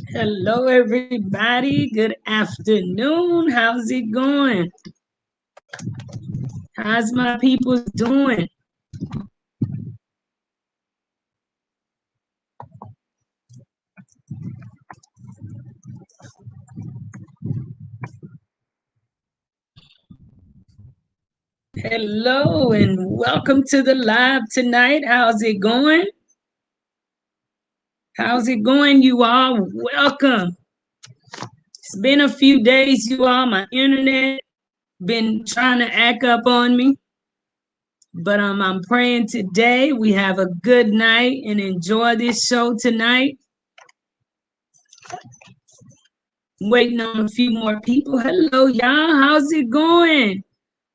Hello, everybody. Good afternoon. How's it going? How's my people doing? Hello, and welcome to the live tonight. How's it going? How's it going, you all? Welcome. It's been a few days, you all. My internet been trying to act up on me. But I'm praying today we have a good night and enjoy this show tonight. Waiting on a few more people. Hello, y'all. How's it going?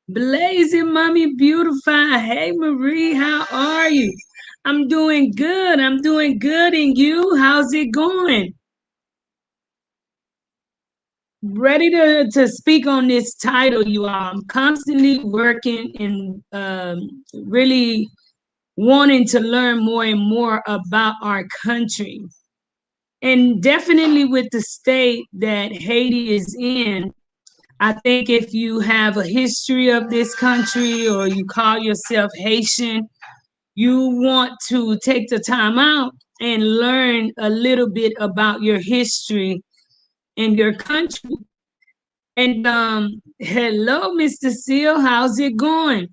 Blazing Mommy Beautify. Hey, Marie, how are you? I'm doing good. I'm doing good. And you? How's it going? Ready to speak on this title, you all. I'm constantly working and really wanting to learn more and more about our country. And definitely with the state that Haiti is in, I think if you have a history of this country or you call yourself Haitian, you want to take the time out and learn a little bit about your history and your country. And hello, Mr. Seal, how's it going?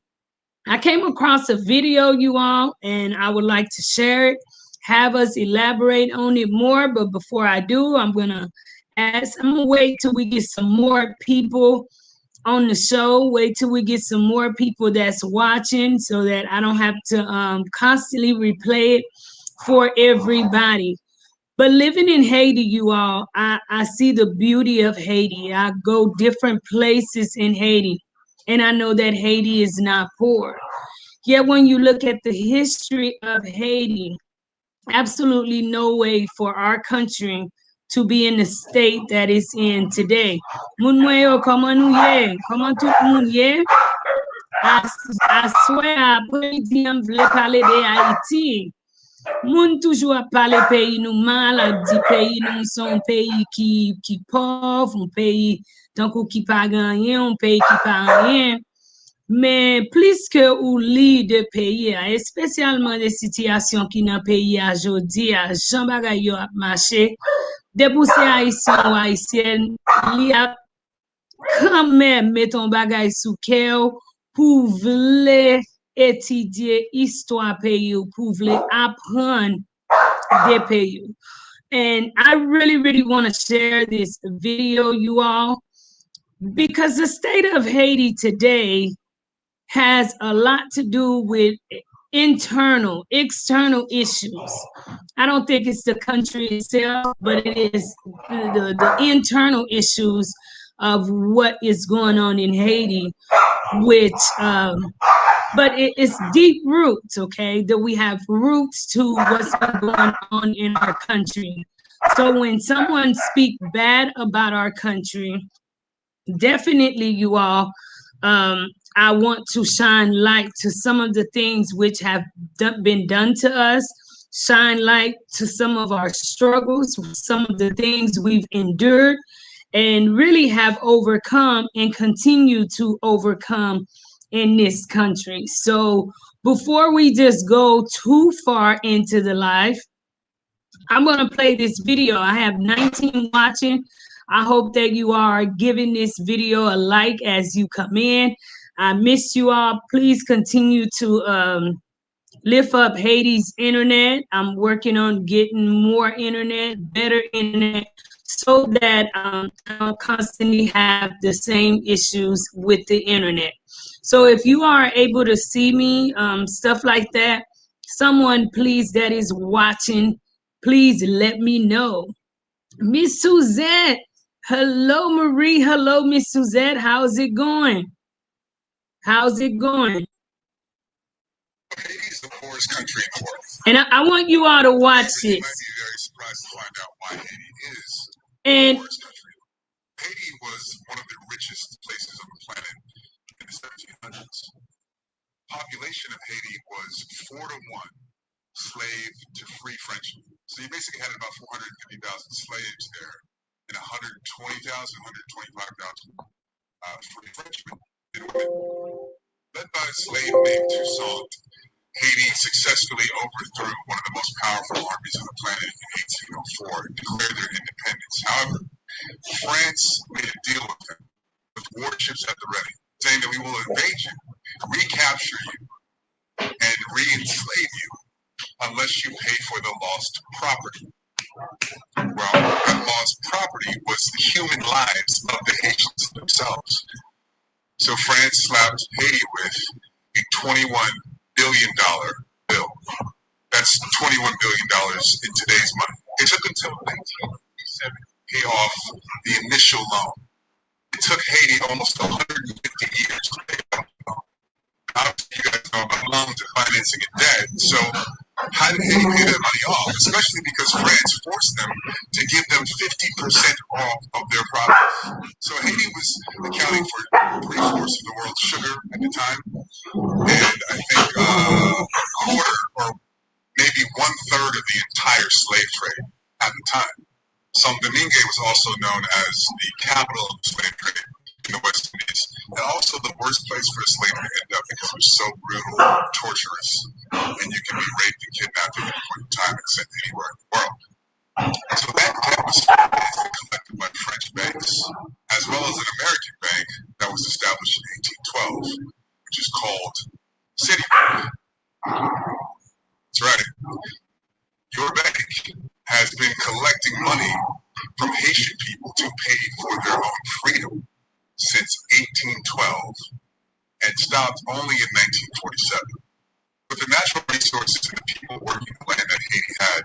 I came across a video, you all, and I would like to share it, have us elaborate on it more. But before I do, I'm gonna wait till we get some more people on the show. Wait till we get some more people that's watching so that I don't have to constantly replay it for everybody. But living in Haiti, you all, I see the beauty of Haiti. I go different places in Haiti, and I know that Haiti is not poor. Yet when you look at the history of Haiti, absolutely no way for our country to be in the state that it's in today. Moun mwen yo, koman nou ye? Koman tout moun ye? Aswe apremidi am vle pale de Haiti. Moun toujou a pale peyi nou mal, a di peyi nou son peyi ki pov, un peyi tankou ki pa ganyen, un peyi ki pa ganyen. Mais plus que ou li de pays, spécialement des situations qui dans pays à jodi, à Jean bagay yo ap marché, de pour ces haïtiens ou haïtiennes, li a quand même meton bagay sou kèw pour vle étudier histoire pays ou pour vle apprendre des pays. And I really, really want to share this video, you all, because the state of Haiti today has a lot to do with external issues. I don't think it's the country itself, but it is the internal issues of what is going on in Haiti, which, but it's deep roots, okay? That we have roots to what's going on in our country. So when someone speaks bad about our country, definitely you all, I want to shine light to some of the things which have been done to us, shine light to some of our struggles, some of the things we've endured, and really have overcome and continue to overcome in this country. So before we just go too far into the life, I'm going to play this video. I have 19 watching. I hope that you are giving this video a like as you come in. I miss you all. Please continue to lift up Haiti's internet. I'm working on getting more internet, better internet, so that I don't constantly have the same issues with the internet. So if you are able to see me, stuff like that, someone please that is watching, please let me know. Miss Suzette, hello Marie, hello Miss Suzette, how's it going? How's it going? Haiti is the poorest country in the world. And I want you all to watch this. You might be very surprised to find out why Haiti is And the poorest country. Haiti was one of the richest places on the planet in the 1700s. Population of Haiti was 4 to 1 slave to free Frenchmen. So you basically had about 450,000 slaves there and 120,000, 125,000 free Frenchmen and women. Led by a slave named Toussaint, Haiti successfully overthrew one of the most powerful armies on the planet in 1804 and declared their independence. However, France made a deal with them, with warships at the ready, saying that we will invade you, recapture you, and re-enslave you unless you pay for the lost property. Well, that lost property was the human lives of the Haitians themselves. So France slapped Haiti with a $21 billion bill. That's $21 billion in today's money. It took until 1947 to pay off the initial loan. It took Haiti almost 150 years to pay off the loan. Obviously, you guys know about loans and financing and debt. So how did Haiti pay that money off? Especially because France forced them to give them 50% off of their profits. So Haiti was accounting for 3/4 of the world's sugar at the time, and I think a quarter or maybe 1/3 of the entire slave trade at the time. Saint Domingue was also known as the capital of the slave trade in the West Indies, and also the worst place for a slave to end up because it was so brutal, torturous, and you can be raped and kidnapped at any point in time and sent anywhere in the world. So that debt was collected by French banks, as well as an American bank that was established in 1812, which is called Citibank. That's right. Your bank has been collecting money from Haitian people to pay for their own freedom since 1812 and stopped only in 1947. With the natural resources and the people working the land that Haiti had,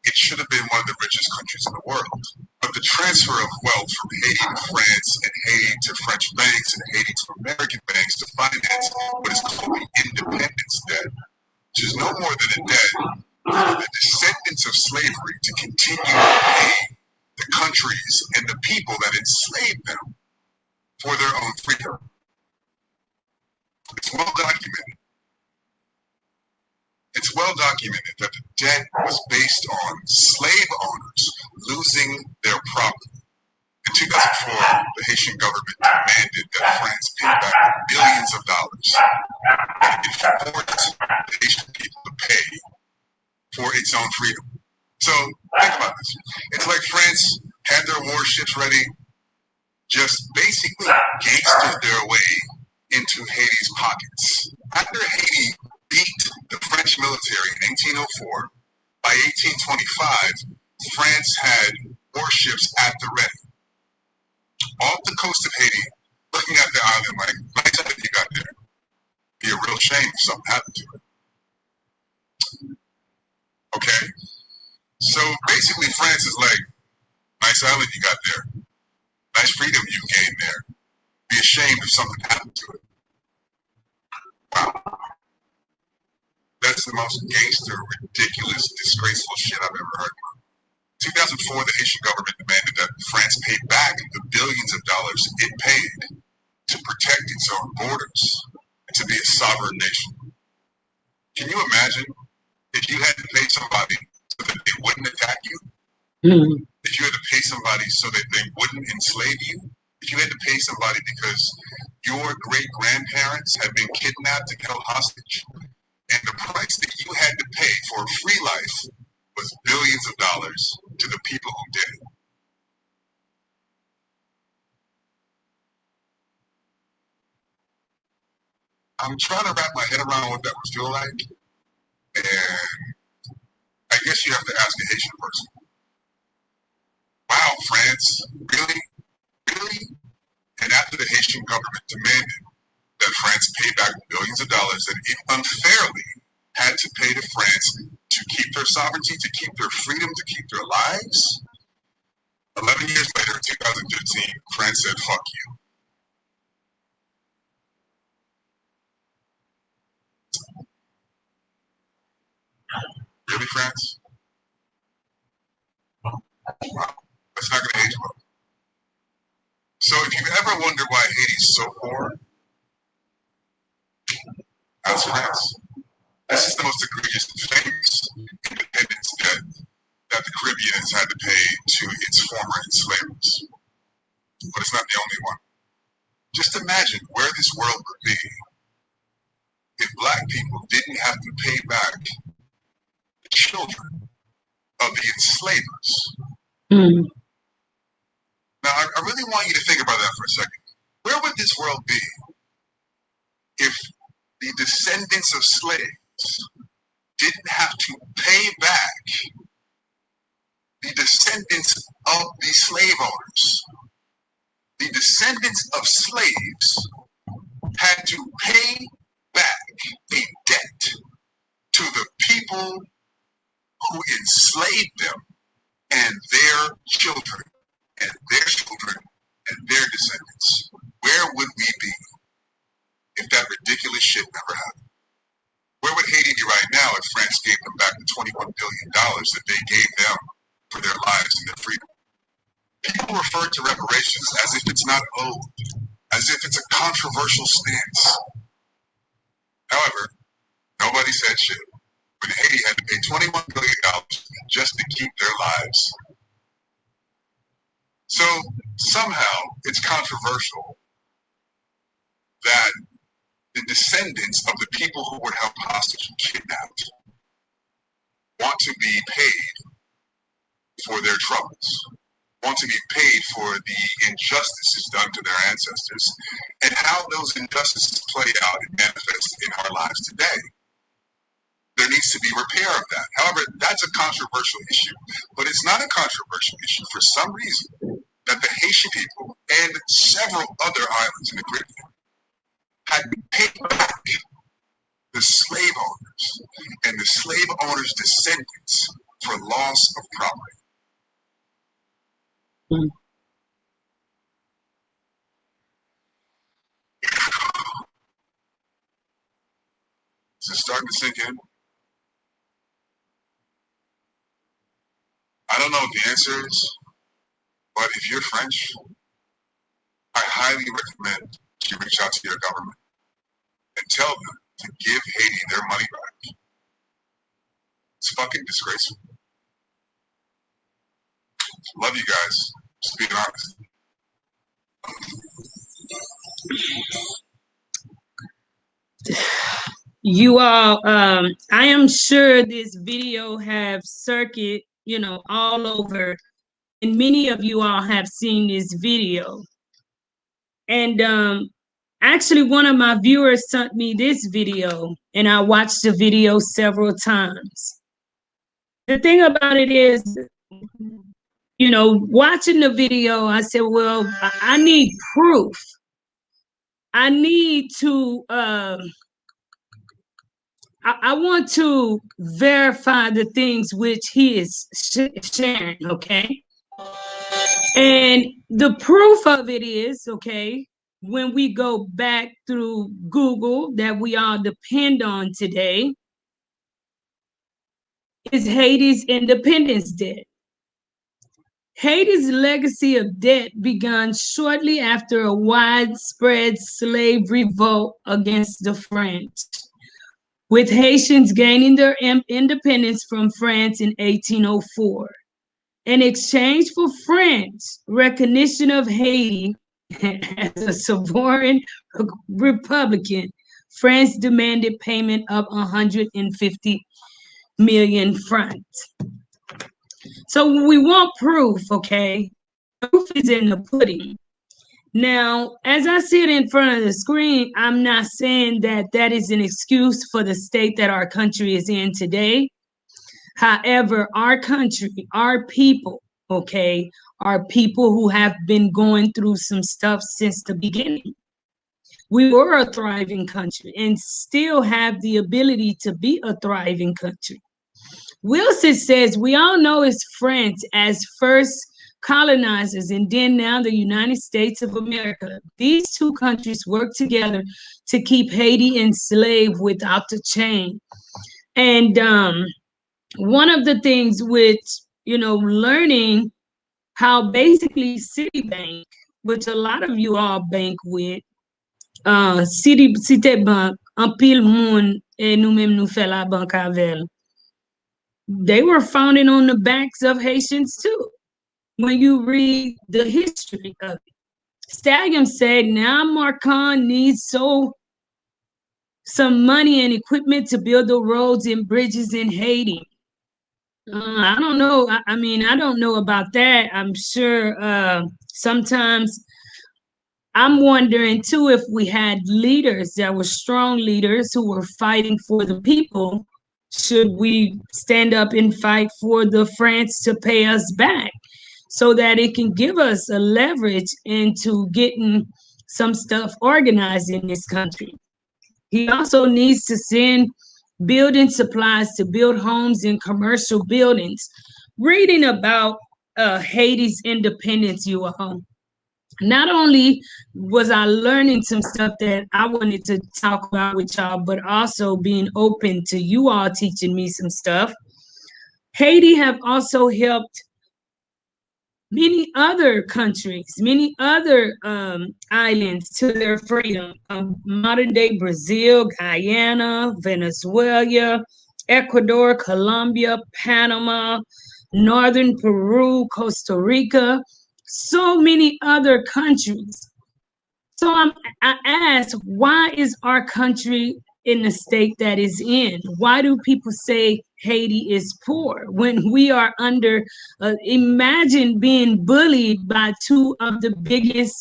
it should have been one of the richest countries in the world. But the transfer of wealth from Haiti to France and Haiti to French banks and Haiti to American banks to finance what is called the independence debt, which is no more than a debt for the descendants of slavery to continue to pay the countries and the people that enslaved them for their own freedom. It's well documented. It's well documented that the debt was based on slave owners losing their property. In 2004, the Haitian government demanded that France pay back billions of dollars that it forced the Haitian people to pay for its own freedom. So think about this. It's like France had their warships ready, just basically gangstered their way into Haiti's pockets. After Haiti beat the French military in 1804, by 1825, France had warships at the ready. Off the coast of Haiti, looking at the island like, nice that you got there. Be a real shame if something happened to it. Okay? So basically France is like, nice island you got there. Nice freedom you gained there. Be ashamed if something happened to it. Wow. That's the most gangster, ridiculous, disgraceful shit I've ever heard. In 2004, the Haitian government demanded that France pay back the billions of dollars it paid to protect its own borders and to be a sovereign nation. Can you imagine if you had to pay somebody so that they wouldn't attack you? Mm-hmm. If you had to pay somebody so that they wouldn't enslave you? If you had to pay somebody because your great-grandparents had been kidnapped and held hostage, and the price that you had to pay for a free life was billions of dollars to the people who did it. I'm trying to wrap my head around what that would feel like, and I guess you have to ask a Haitian person. Wow, France, really? Really? And after the Haitian government demanded that France pay back billions of dollars that it unfairly had to pay to France to keep their sovereignty, to keep their freedom, to keep their lives, 11 years later, in 2015, France said, fuck you. Really, France? Wow. That's not going to age well. So if you've ever wondered why Haiti's so poor, ask France. This is the most egregious and famous Orleans had to pay to its former enslavers. But it's not the only one. Just imagine where this world would be if Black people didn't have to pay back the children of the enslavers. Mm. Now, I really want you to think about that for a second. Where would this world be if the descendants of slaves didn't have to pay back the descendants of the slave owners? The descendants of slaves had to pay back a debt to the people who enslaved them and their children and their children and their descendants. Where would we be if that ridiculous shit never happened? Where would Haiti be right now if France gave them back the $21 billion that they gave them for their lives and their freedom? People refer to reparations as if it's not owed, as if it's a controversial stance. However, nobody said shit when Haiti had to pay $21 billion just to keep their lives. So somehow it's controversial that the descendants of the people who were held hostage and kidnapped want to be paid for their troubles, want to be paid for the injustices done to their ancestors, and how those injustices play out and manifest in our lives today. There needs to be repair of that. However, that's a controversial issue, but it's not a controversial issue for some reason that the Haitian people and several other islands in the Caribbean had to pay back the slave owners and the slave owners' descendants for loss of property. Mm. Is it starting to sink in? I don't know what the answer is, but if you're French, I highly recommend you reach out to your government and tell them to give Haiti their money back. It's fucking disgraceful. Love you guys. Just being honest. You all, I am sure this video have circuit, all over, and many of you all have seen this video. And actually, one of my viewers sent me this video, and I watched the video several times. The thing about it is, watching the video, I said, well, I need proof. I need to, I want to verify the things which he is sharing, okay? And the proof of it is, okay, when we go back through Google that we all depend on today, is Haiti's independence debt. Haiti's legacy of debt began shortly after a widespread slave revolt against the French, with Haitians gaining their independence from France in 1804. In exchange for French recognition of Haiti as a sovereign republic, France demanded payment of 150 million francs. So we want proof, okay? Proof is in the pudding. Now, as I sit in front of the screen, I'm not saying that that is an excuse for the state that our country is in today. However, our country, our people, okay, are people who have been going through some stuff since the beginning. We were a thriving country and still have the ability to be a thriving country. Wilson says, we all know it's France as first colonizers and then now the United States of America. These two countries work together to keep Haiti enslaved without the chain. And one of the things with, learning how basically Citibank, which a lot of you all bank with, Citibank, en pile moun, et nous-mêmes nous fait la banque avec. they were founded on the backs of Haitians too, when you read the history of it. Stallion said, now Marcon needs some money and equipment to build the roads and bridges in Haiti. I don't know. I mean, I don't know about that. I'm sure sometimes I'm wondering too if we had leaders that were strong leaders who were fighting for the people. Should we stand up and fight for the France to pay us back so that it can give us a leverage into getting some stuff organized in this country? He also needs to send building supplies to build homes and commercial buildings. Reading about Haiti's independence, you all, not only was I learning some stuff that I wanted to talk about with y'all, but also being open to you all teaching me some stuff. Haiti have also helped many other countries, many other islands to their freedom. Modern day Brazil, Guyana, Venezuela, Ecuador, Colombia, Panama, Northern Peru, Costa Rica, so many other countries. So I ask, why is our country in the state that is in? Why do people say Haiti is poor when we are under? Imagine being bullied by two of the biggest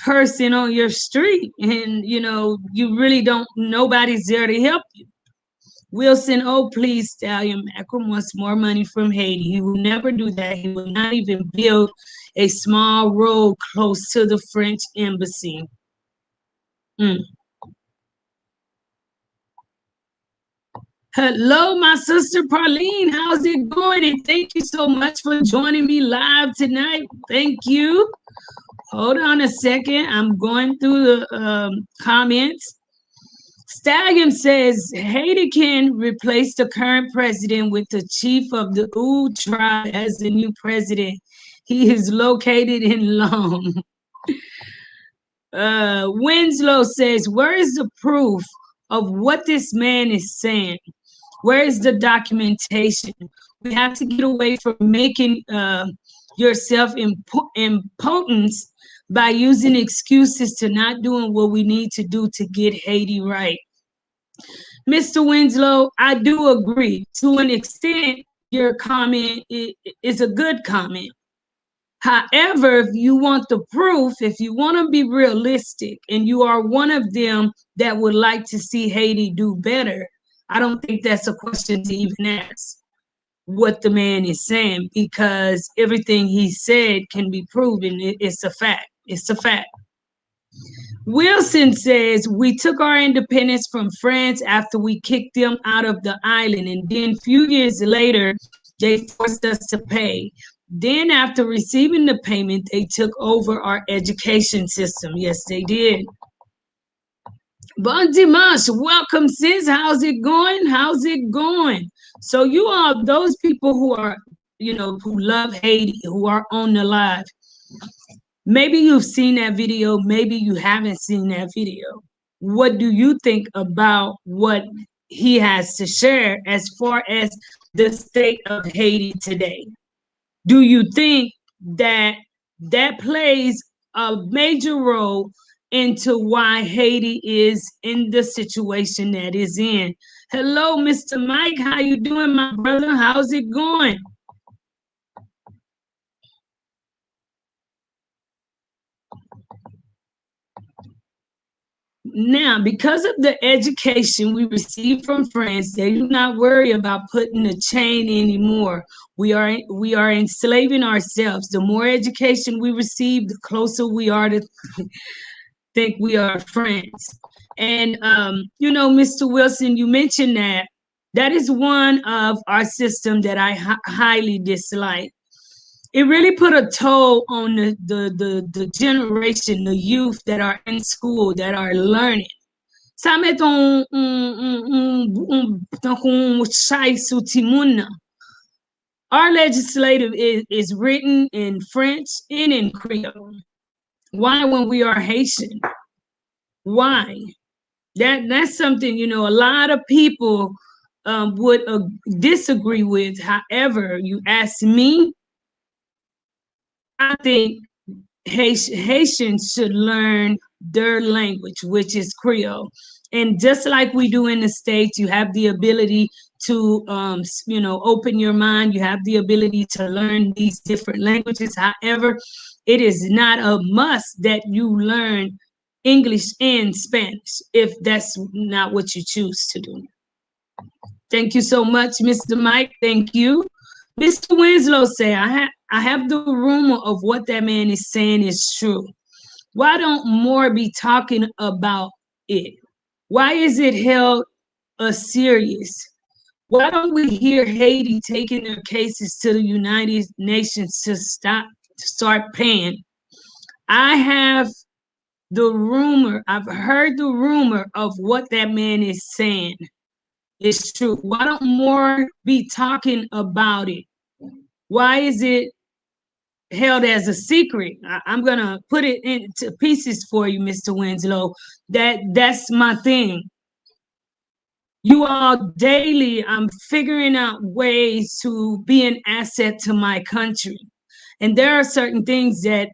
person on your street, and you really don't. Nobody's there to help you. Wilson, oh please, Stallion Macron wants more money from Haiti. He will never do that. He will not even build a small road close to the French embassy. Hello, my sister Pauline. How's it going? And thank you so much for joining me live tonight. Thank you. Hold on a second. I'm going through the comments. Stallion says Haiti can replace the current president with the chief of the Oud tribe as the new president. He is located in Long. Winslow says, where is the proof of what this man is saying? Where is the documentation? We have to get away from making yourself impotent by using excuses to not doing what we need to do to get Haiti right. Mr. Winslow, I do agree. To an extent, your comment is a good comment. However, if you want the proof, if you want to be realistic, and you are one of them that would like to see Haiti do better, I don't think that's a question to even ask what the man is saying, because everything he said can be proven. It's a fact. It's a fact. Wilson says, we took our independence from France after we kicked them out of the island, and then a few years later, they forced us to pay. Then after receiving the payment, they took over our education system. Yes, they did. Bon dimanche, welcome sis. How's it going? How's it going? So you are those people who are, who love Haiti, who are on the live. Maybe you've seen that video, maybe you haven't seen that video. What do you think about what he has to share as far as the state of Haiti today? Do you think that plays a major role into why Haiti is in the situation that is in? Hello, Mr. Mike. How you doing, my brother? How's it going? Now, because of the education we receive from France, they do not worry about putting a chain anymore. We are enslaving ourselves. The more education we receive, the closer we are to think we are France. And Mr. Wilson, you mentioned that is one of our system that I highly dislike. It really put a toll on the generation, the youth that are in school, that are learning. Ça met chai sou timoun. Our legislative is written in French and in Creole. Why when we are Haitian? Why? That's something, a lot of people would disagree with. However, you ask me, I think Haitians should learn their language, which is Creole. And just like we do in the States, you have the ability to, open your mind. You have the ability to learn these different languages. However, it is not a must that you learn English and Spanish if that's not what you choose to do. Thank you so much, Mr. Mike. Thank you. Mr. Winslow say, I have the rumor of what that man is saying is true. Why don't more be talking about it? Why is it held a serious? Why don't we hear Haiti taking their cases to the United Nations to start paying? I have the rumor, I've heard the rumor of what that man is saying. It's true. Why don't more be talking about it? Why is it held as a secret? I'm gonna put it into pieces for you, Mr. Winslow. That's my thing. You all daily, I'm figuring out ways to be an asset to my country, and there are certain things that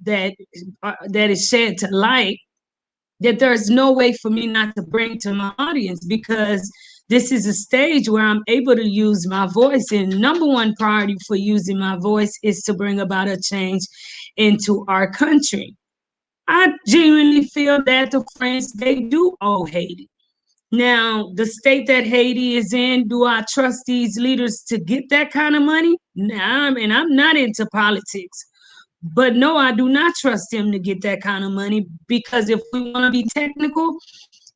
is shed to light that there's no way for me not to bring to my audience, because this is a stage where I'm able to use my voice. And number one priority for using my voice is to bring about a change into our country. I genuinely feel that the French, they do owe Haiti. Now, the state that Haiti is in, do I trust these leaders to get that kind of money? Nah, and I'm not into politics. But no, I do not trust them to get that kind of money, because if we want to be technical,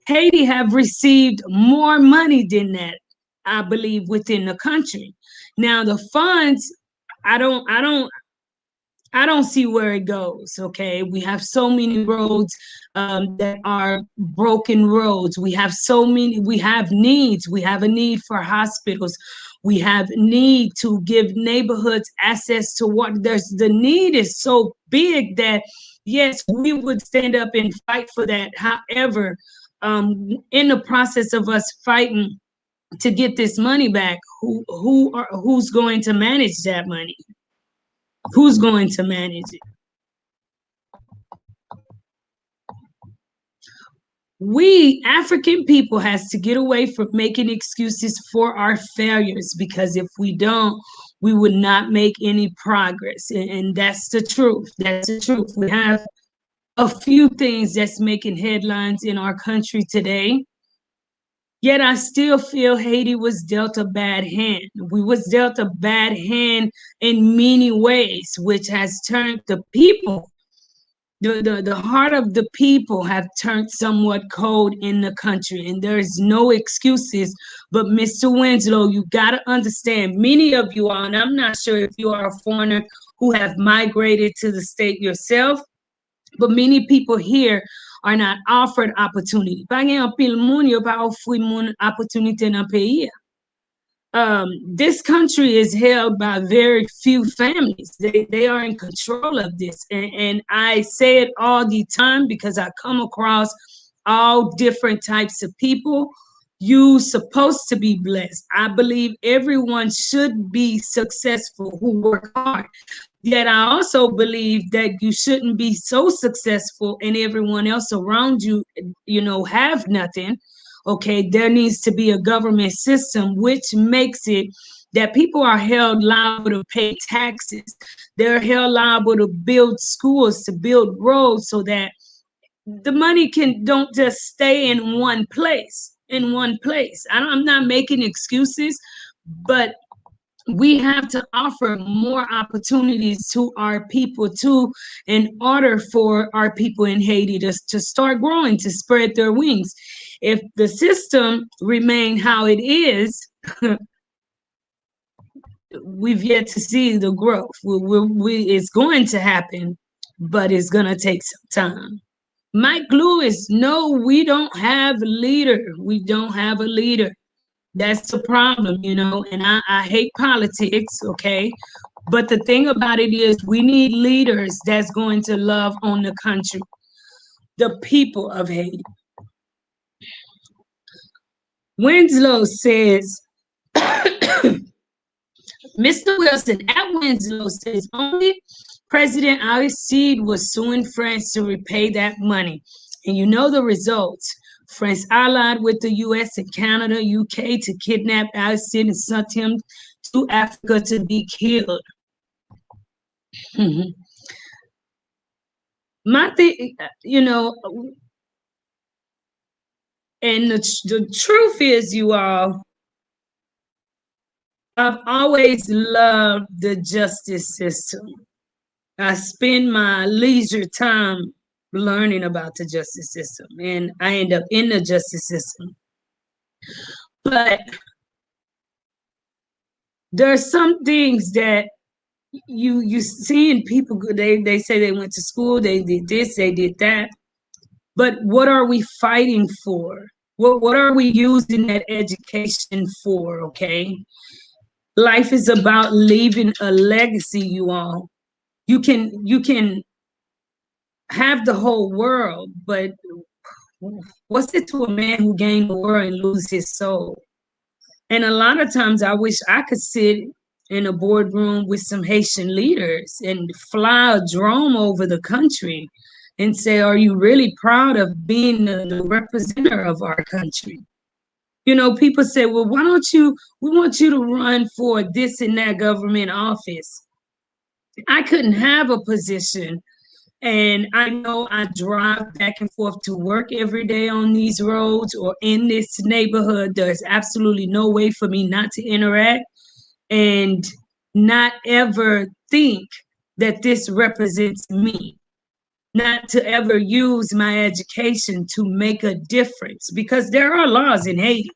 Haiti have received more money than that, I believe, within the country. Now the funds, I don't I don't I don't see where it goes. Okay, we have so many roads that are broken roads. We have so many. We have needs. We have a need for hospitals. We have need to give neighborhoods access to water. There's the need is so big that yes, we would stand up and fight for that. However, in the process of us fighting to get this money back, who's going to manage that money? Who's going to manage it? We African people has to get away from making excuses for our failures, because if we don't, we would not make any progress. And that's the truth. That's the truth. We have a few things that's making headlines in our country today. Yet I still feel Haiti was dealt a bad hand. We was dealt a bad hand in many ways, which has turned the people, the heart of the people have turned somewhat cold in the country, and there is no excuses. But Mr. Winslow, you got to understand, many of you are, and I'm not sure if you are a foreigner who have migrated to the state yourself, but many people here are not offered opportunity. Pa gen an pil moun yo pa ofri moun opportunity nan peyi. This country is held by very few families. They are in control of this. And I say it all the time because I come across all different types of people. You supposed to be blessed. I believe everyone should be successful who work hard. Yet I also believe that you shouldn't be so successful and everyone else around you, have nothing. Okay, there needs to be a government system which makes it that people are held liable to pay taxes. They're held liable to build schools, to build roads, so that the money don't just stay in one place. I'm not making excuses, but we have to offer more opportunities to our people too, in order for our people in Haiti to start growing, to spread their wings. If the system remain how it is, we've yet to see the growth. It's going to happen, but it's going to take some time. Mike Lewis, no, we don't have a leader. We don't have a leader. That's the problem, and I hate politics, okay? But the thing about it is we need leaders that's going to love on the country, the people of Haiti. Winslow says, Mr. Wilson at Winslow says only President Aristide was suing France to repay that money. And you know the results. France allied with the US and Canada, UK to kidnap Aristide and sent him to Africa to be killed. My thing, you know, and the truth is, you all, I've always loved the justice system. I spend my leisure time learning about the justice system, and I end up in the justice system. But there are some things that you see in people, they say they went to school, they did this, they did that. But what are we fighting for? What are we using that education for, okay? Life is about leaving a legacy, you all. You can have the whole world, but what's it to a man who gained the world and lose his soul? And a lot of times I wish I could sit in a boardroom with some Haitian leaders and fly a drone over the country and say, are you really proud of being the representative of our country? You know, people say, well, why don't you, we want you to run for this and that government office. I couldn't have a position. And I know I drive back and forth to work every day on these roads or in this neighborhood. There's absolutely no way for me not to interact and not ever think that this represents me. Not to ever use my education to make a difference, because there are laws in Haiti.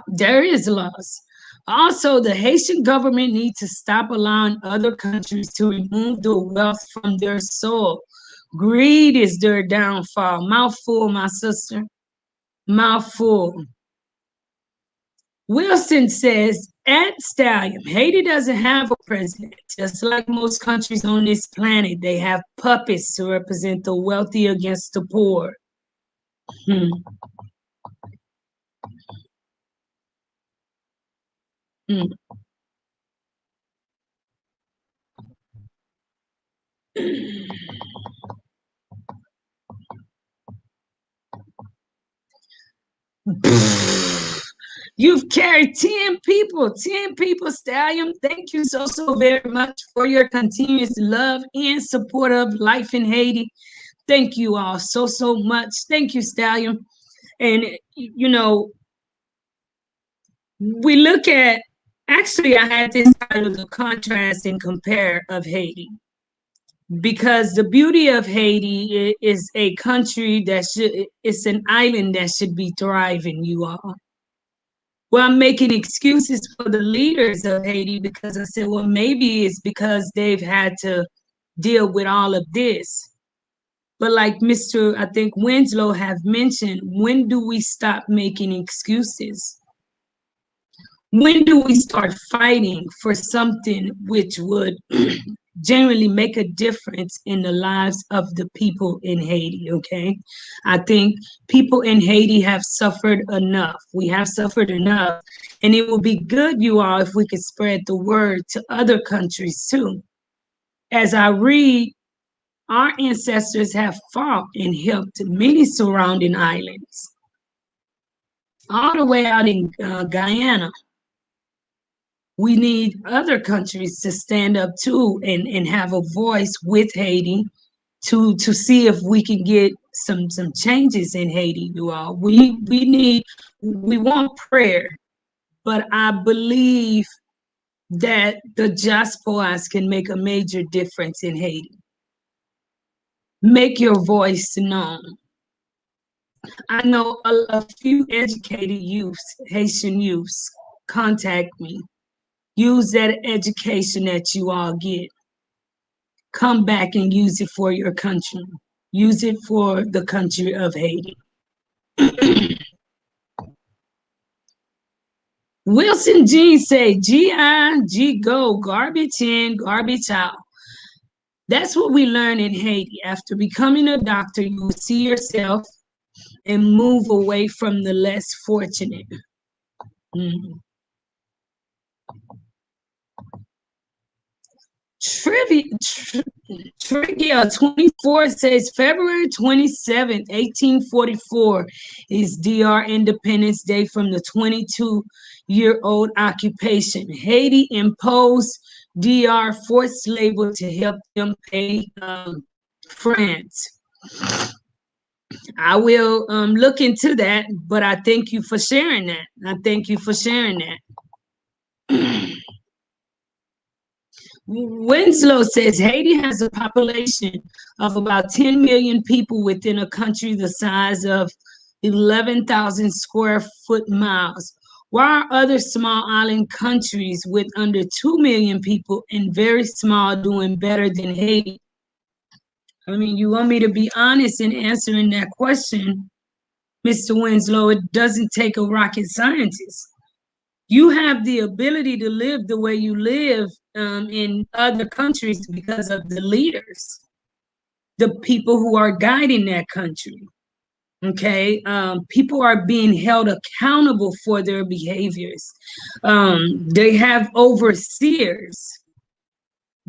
There is laws. Also, the Haitian government needs to stop allowing other countries to remove the wealth from their soil. Greed is their downfall. Mouthful, my sister. Mouthful. Wilson says, at Stallion, Haiti doesn't have a president. Just like most countries on this planet, they have puppets to represent the wealthy against the poor. You've carried 10 people, Stallion. Thank you so very much for your continuous love and support of Life in Haiti. Thank you all so much. Thank you, Stallion. And, you know, we look at, actually, I had this title, The Contrast and Compare of Haiti. Because the beauty of Haiti is a country that it's an island that should be thriving, you all. Well, I'm making excuses for the leaders of Haiti because I said, well, maybe it's because they've had to deal with all of this. But like Mr. I think Winslow have mentioned, when do we stop making excuses? When do we start fighting for something which would generally make a difference in the lives of the people in Haiti, okay? I think people in Haiti have suffered enough. We have suffered enough. And it would be good, you all, if we could spread the word to other countries too. As I read, our ancestors have fought and helped many surrounding islands. All the way out in Guyana. We need other countries to stand up too and have a voice with Haiti to see if we can get some changes in Haiti, you all. We want prayer, but I believe that the diasporas can make a major difference in Haiti. Make your voice known. I know a few educated youths, Haitian youths, contact me. Use that education that you all get. Come back and use it for your country. Use it for the country of Haiti. Wilson G say, G go, garbage in, garbage out. That's what we learn in Haiti. After becoming a doctor, you will see yourself and move away from the less fortunate. Trivia 24 says February 27th, 1844 is DR Independence Day from the 22-year-old occupation. Haiti imposed DR forced labor to help them pay France. I will look into that, but I thank you for sharing that. I thank you for sharing that. Winslow says Haiti has a population of about 10 million people within a country the size of 11,000 square foot miles. Why are other small island countries with under 2 million people and very small doing better than Haiti? I mean, you want me to be honest in answering that question, Mr. Winslow? It doesn't take a rocket scientist. You have the ability to live the way you live in other countries because of the leaders, the people who are guiding that country. Okay, people are being held accountable for their behaviors. They have overseers.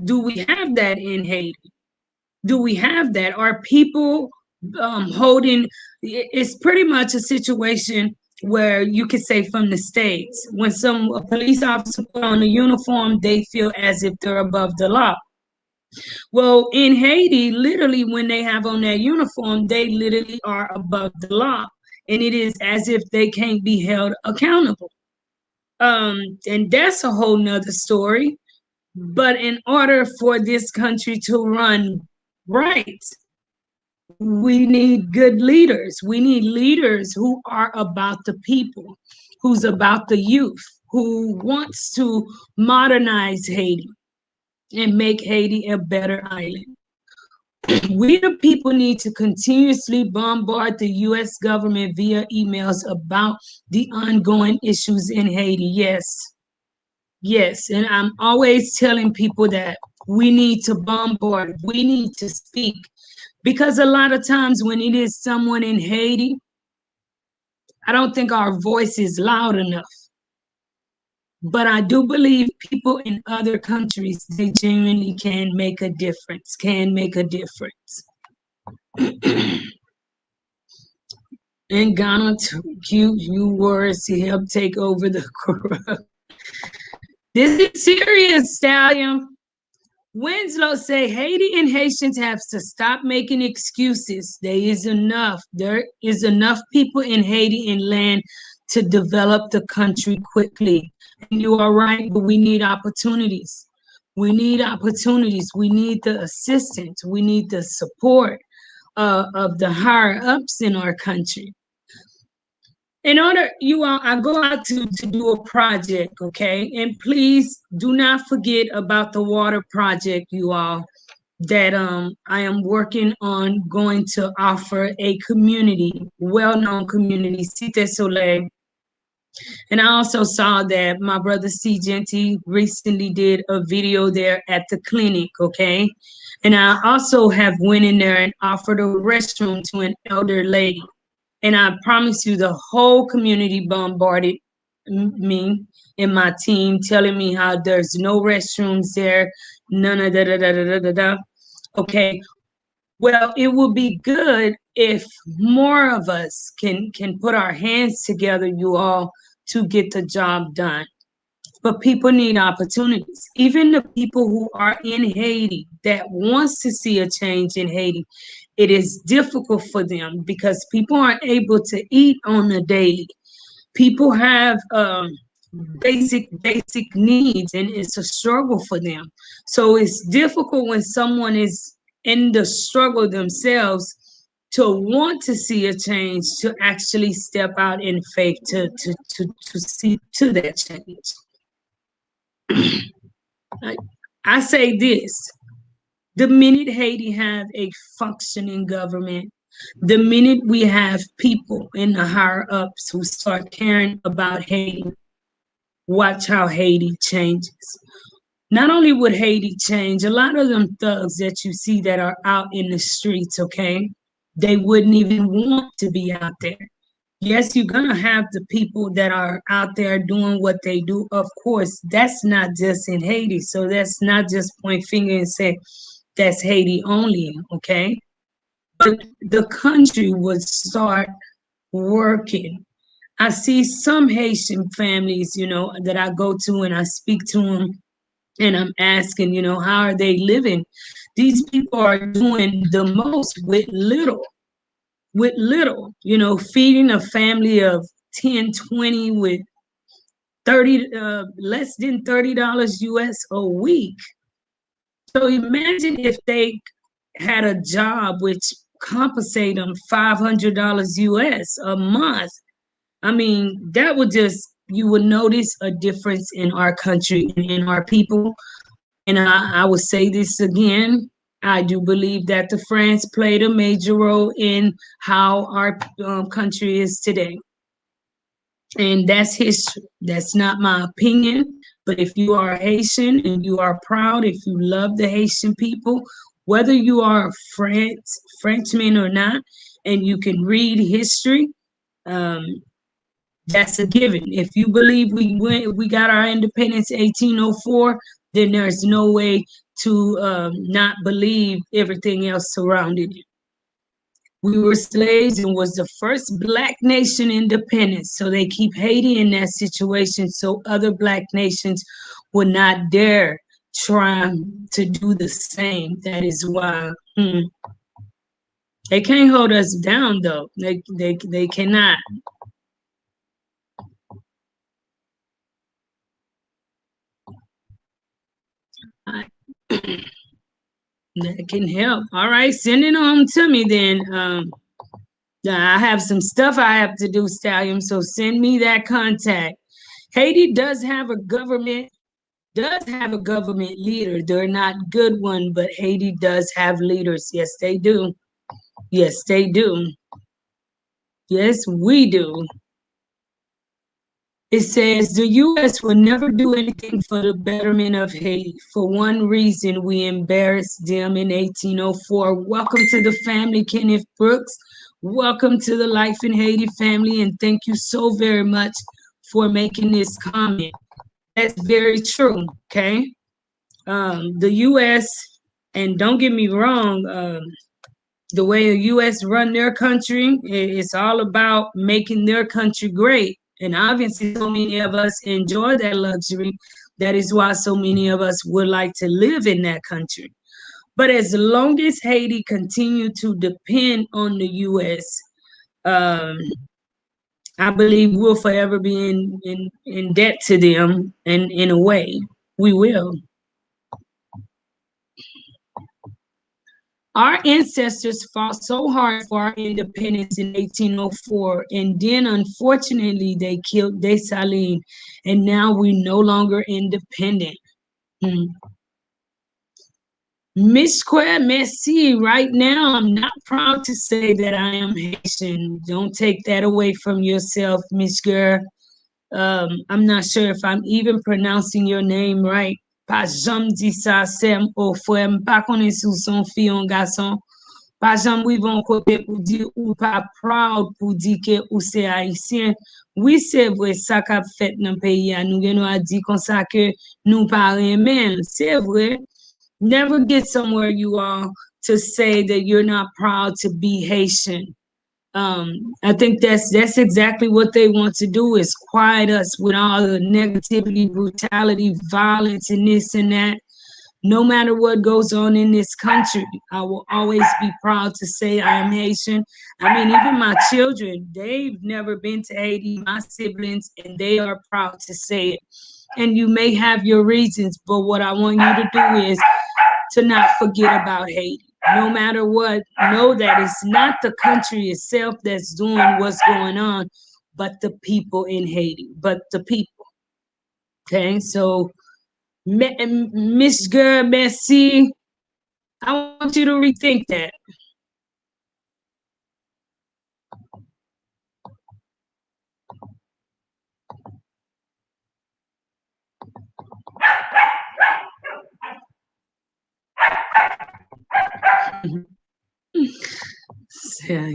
Do we have that in Haiti? Do we have that? Are people holding? It's pretty much a situation where you could say from the States, when a police officer put on a uniform, they feel as if they're above the law. Well, in Haiti, literally, when they have on that uniform, they literally are above the law. And it is as if they can't be held accountable. And that's a whole nother story. But in order for this country to run right, we need good leaders. We need leaders who are about the people, who's about the youth, who wants to modernize Haiti and make Haiti a better island. We the people need to continuously bombard the U.S. government via emails about the ongoing issues in Haiti. Yes. Yes, and I'm always telling people that we need to bombard, we need to speak, because a lot of times when it is someone in Haiti, I don't think our voice is loud enough. But I do believe people in other countries, they genuinely can make a difference, And Ghana took you words to help take over the corrupt. This is serious, Stallion. Winslow say Haiti and Haitians have to stop making excuses. There is enough people in Haiti and land to develop the country quickly. And you are right, but we need opportunities. We need opportunities. We need the assistance. We need the support of the higher ups in our country. In order, you all, I go out to do a project, okay? And please do not forget about the water project, you all, that I am working on going to offer a community, well-known community, Cité Soleil. And I also saw that my brother C. Genty recently did a video there at the clinic, okay? And I also have went in there and offered a restroom to an elder lady. And I promise you, the whole community bombarded me and my team, telling me how there's no restrooms there, none of da. Okay, well, it would be good if more of us can put our hands together, you all, to get the job done. But people need opportunities. Even the people who are in Haiti that wants to see a change in Haiti, it is difficult for them because people aren't able to eat on a daily. People have basic needs, and it's a struggle for them. So it's difficult when someone is in the struggle themselves to want to see a change, to actually step out in faith to see to that change. I say this: the minute Haiti have a functioning government, the minute we have people in the higher ups who start caring about Haiti, watch how Haiti changes. Not only would Haiti change, a lot of them thugs that you see that are out in the streets, okay, they wouldn't even want to be out there. Yes, you're gonna have the people that are out there doing what they do. Of course, that's not just in Haiti. So that's not just point finger and say that's Haiti only, okay? But the country would start working. I see some Haitian families, that I go to and I speak to them and I'm asking, how are they living? These people are doing the most with little, feeding a family of 10, 20 with 30, less than $30 US a week. So imagine if they had a job which compensate them $500 US a month. I mean, that would just, you would notice a difference in our country and in our people. And I will say this again. I do believe that the France played a major role in how our country is today. And that's history. That's not my opinion. But if you are Haitian and you are proud, if you love the Haitian people, whether you are a Frenchman or not, and you can read history, um, that's a given. If you believe we got our independence 1804, then there's no way to not believe everything else surrounding it. We were slaves and was the first black nation independent. So they keep Haiti in that situation so other black nations would not dare try to do the same. That is why they can't hold us down though. They cannot. That can help. All right, send it on to me then. I have some stuff I have to do, Stallion. So send me that contact. Haiti does have a government leader. They're not good one, but Haiti does have leaders. Yes, they do. Yes, they do. Yes, we do. It says the U.S. will never do anything for the betterment of Haiti. For one reason, we embarrassed them in 1804. Welcome to the family, Kenneth Brooks. Welcome to the Life in Haiti family, and thank you so very much for making this comment. That's very true, okay? The U.S., and don't get me wrong, the way the U.S. run their country, it's all about making their country great. And obviously, so many of us enjoy that luxury. That is why so many of us would like to live in that country. But as long as Haiti continue to depend on the U.S., um, I believe we'll forever be in debt to them. And in a way, we will. Our ancestors fought so hard for our independence in 1804, and then unfortunately they killed Dessalines, and now we're no longer independent. Miss Square, merci. Right now, I'm not proud to say that I am Haitian. Don't take that away from yourself, Miss Girl. I'm not sure if I'm even pronouncing your name right. Pa jam di sa sem ou fwe, pa konen sou son fi yon gason. Pa jam wivan kote pou di ou pa proud pou di ke ou se Haitien. Oui, se vre sa kap fet nan peyi a nou gen nou a di konsa ke nou pa remen. Se vre, never get somewhere you are to say that you're not proud to be Haitian. I think that's exactly what they want to do is quiet us with all the negativity, brutality, violence, and this and that. No matter what goes on in this country, I will always be proud to say I am Haitian. I mean, even my children, they've never been to Haiti, my siblings, and they are proud to say it. And you may have your reasons, but what I want you to do is to not forget about Haiti. No matter what, know that it's not the country itself that's doing what's going on, but the people in Haiti, but the people. Okay, so Miss Girl, merci. I want you to rethink that. Yeah,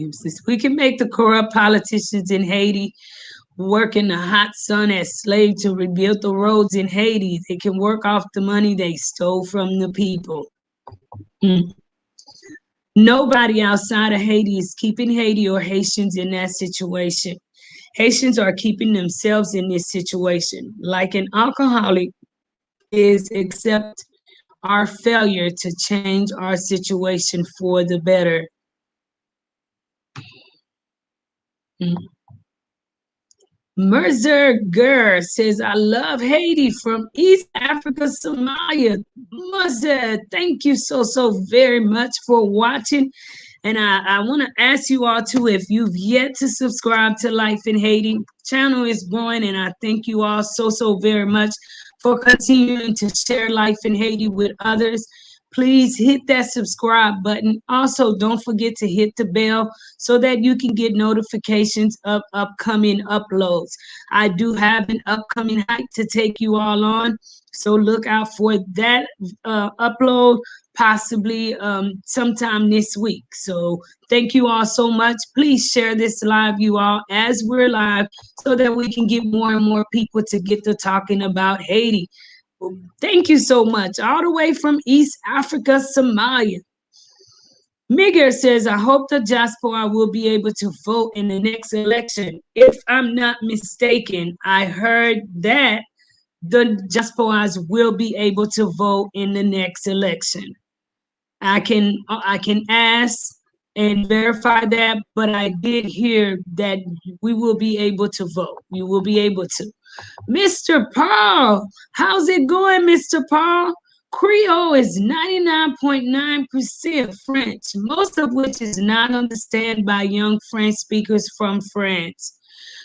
we can make the corrupt politicians in Haiti work in the hot sun as slaves to rebuild the roads in Haiti. They can work off the money they stole from the people. Mm. Nobody outside of Haiti is keeping Haiti or Haitians in that situation. Haitians are keeping themselves in this situation. Like an alcoholic is accept our failure to change our situation for the better. Mm. Merzer Gur says, I love Haiti from East Africa, Somalia. Merzer, thank you so very much for watching. And I want to ask you all too, if you've yet to subscribe to Life in Haiti, channel is growing, and I thank you all so very much for continuing to share Life in Haiti with others. Please hit that subscribe button. Also, don't forget to hit the bell so that you can get notifications of upcoming uploads. I do have an upcoming hike to take you all on, so look out for that upload possibly sometime this week. So thank you all so much. Please share this live, you all, as we're live, so that we can get more and more people to get to talking about Haiti. Thank you so much. All the way from East Africa, Somalia. Miguel says, I hope the diaspora will be able to vote in the next election. If I'm not mistaken, I heard that the diasporas will be able to vote in the next election. I can ask and verify that, but I did hear that we will be able to vote. You will be able to. Mr. Paul, how's it going, Mr. Paul? Creole is 99.9% French, most of which is not understood by young French speakers from France.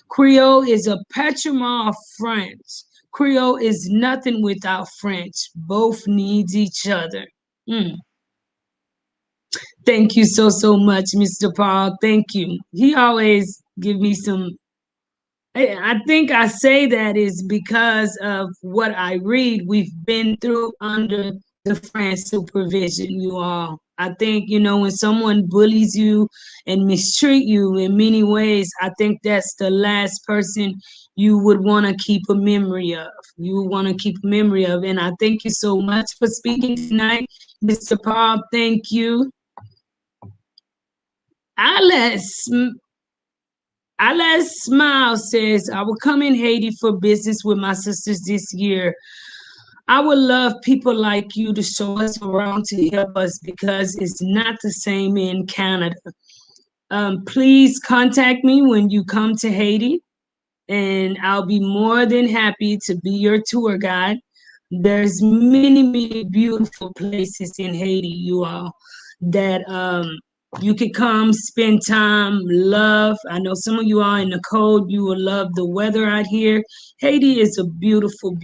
Creole is a patrimony of French. Creole is nothing without French. Both needs each other. Mm. Thank you so much, Mr. Paul. Thank you. He always give me some. I think I say that is because of what I read. We've been through under the French supervision, you all. I think, when someone bullies you and mistreat you in many ways, I think that's the last person you would want to keep a memory of. You would want to keep a memory of. And I thank you so much for speaking tonight, Mr. Paul. Thank you. Alice Smile says, I will come in Haiti for business with my sisters this year. I would love people like you to show us around to help us because it's not the same in Canada. Please contact me when you come to Haiti, and I'll be more than happy to be your tour guide. There's many beautiful places in Haiti, you all, that you could come, spend time, love. I know some of you are in the cold. You will love the weather out here. Haiti is a beautiful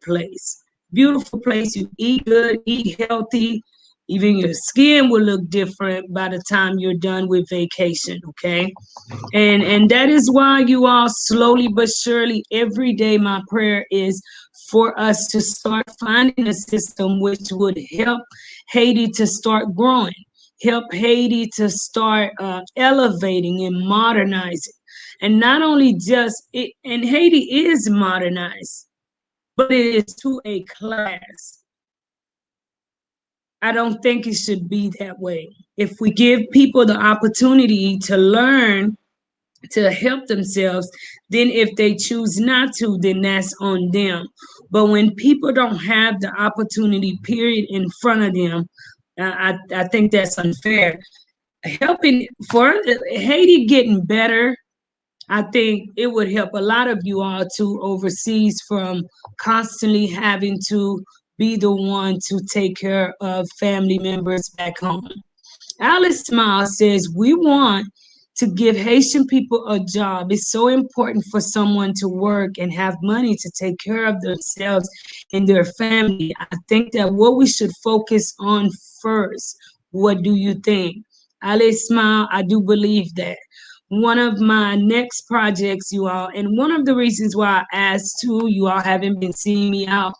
place. Beautiful place. You eat good, eat healthy. Even your skin will look different by the time you're done with vacation, okay? And that is why you all slowly but surely every day my prayer is for us to start finding a system which would help Haiti to start growing, help Haiti to start elevating and modernizing. And not only just it, and Haiti is modernized, but it is to a class. I don't think it should be that way. If we give people the opportunity to learn, to help themselves, then if they choose not to, then that's on them. But when people don't have the opportunity, period, in front of them, I think that's unfair. Helping for Haiti getting better, I think it would help a lot of you all too overseas from constantly having to be the one to take care of family members back home. Alice Smile says, we want to give Haitian people a job. It's so important for someone to work and have money to take care of themselves and their family. I think that what we should focus on first. What do you think? Alice Smile, I do believe that. One of my next projects, you all, and one of the reasons why I asked too, you all haven't been seeing me out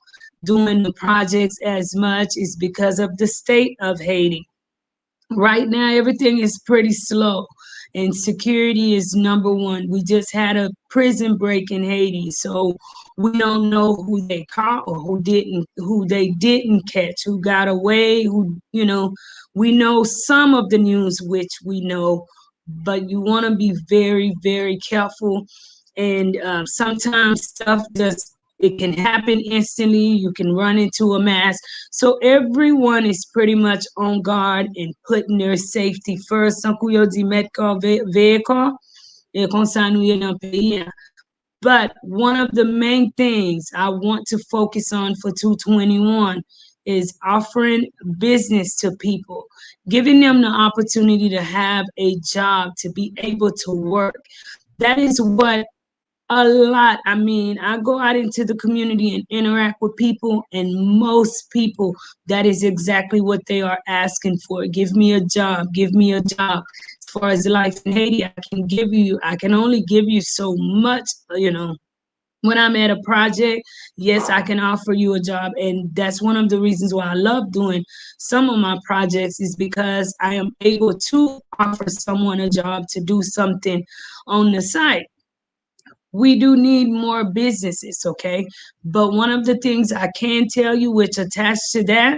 doing the projects as much is because of the state of Haiti. Right now, everything is pretty slow. and security is number one. We just had a prison break in Haiti, so we don't know who they caught or who they didn't catch, who got away, we know some of the news, which we know, but you want to be very, very careful. And sometimes stuff just it can happen instantly. You can run into a mass. So everyone is pretty much on guard and putting their safety first. Sans kou yo di met ko veye ko, e kon sa nou ye nan peyi. But one of the main things I want to focus on for 221 is offering business to people, giving them the opportunity to have a job, to be able to work. That is what a lot. I mean, I go out into the community and interact with people, and most people, that is exactly what they are asking for. Give me a job, give me a job. As far as life in Haiti, I can only give you so much. When I'm at a project, yes, I can offer you a job. And that's one of the reasons why I love doing some of my projects, is because I am able to offer someone a job to do something on the side. We do need more businesses, okay? But one of the things I can tell you, which attached to that,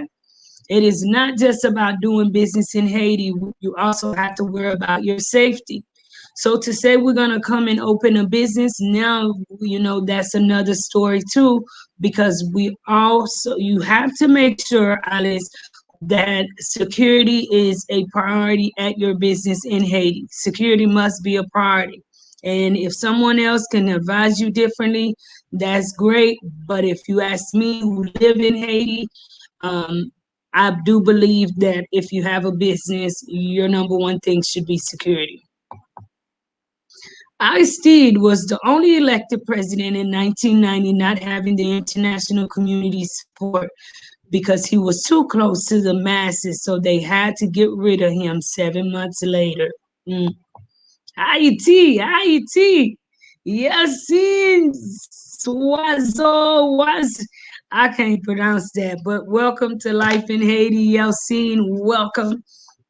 it is not just about doing business in Haiti. You also have to worry about your safety. So to say we're going to come and open a business now, that's another story too, because you have to make sure, Alice, that security is a priority at your business in Haiti. Security must be a priority. And if someone else can advise you differently, that's great. But if you ask me, who live in Haiti, um, I do believe that if you have a business, your number one thing should be security. Aristide was the only elected president in 1990 not having the international community support because he was too close to the masses, so they had to get rid of him 7 months later. Mm. Haiti, Haiti, Yasin Swazo was. I can't pronounce that, but welcome to Life in Haiti, Yasin. Welcome.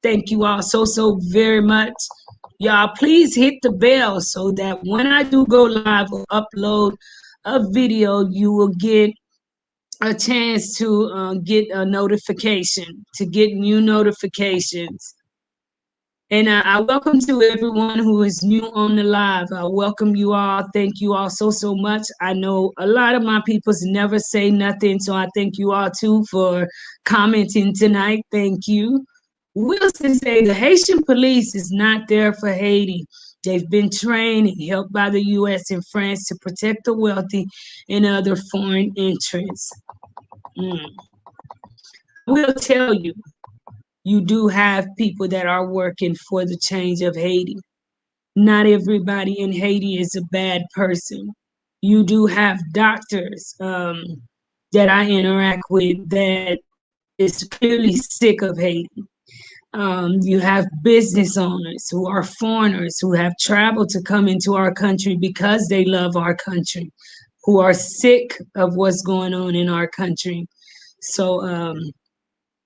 Thank you all so very much. Y'all, please hit the bell so that when I do go live or upload a video, you will get a chance to get a notification, to get new notifications. And I welcome to everyone who is new on the live. I welcome you all. Thank you all so much. I know a lot of my peoples never say nothing, so I thank you all too for commenting tonight. Thank you. Wilson say the Haitian police is not there for Haiti. They've been trained and helped by the U.S. and France to protect the wealthy and other foreign interests. I will tell you, you do have people that are working for the change of Haiti. Not everybody in Haiti is a bad person. You do have doctors that I interact with that is clearly sick of Haiti. You have business owners who are foreigners who have traveled to come into our country because they love our country, who are sick of what's going on in our country. So,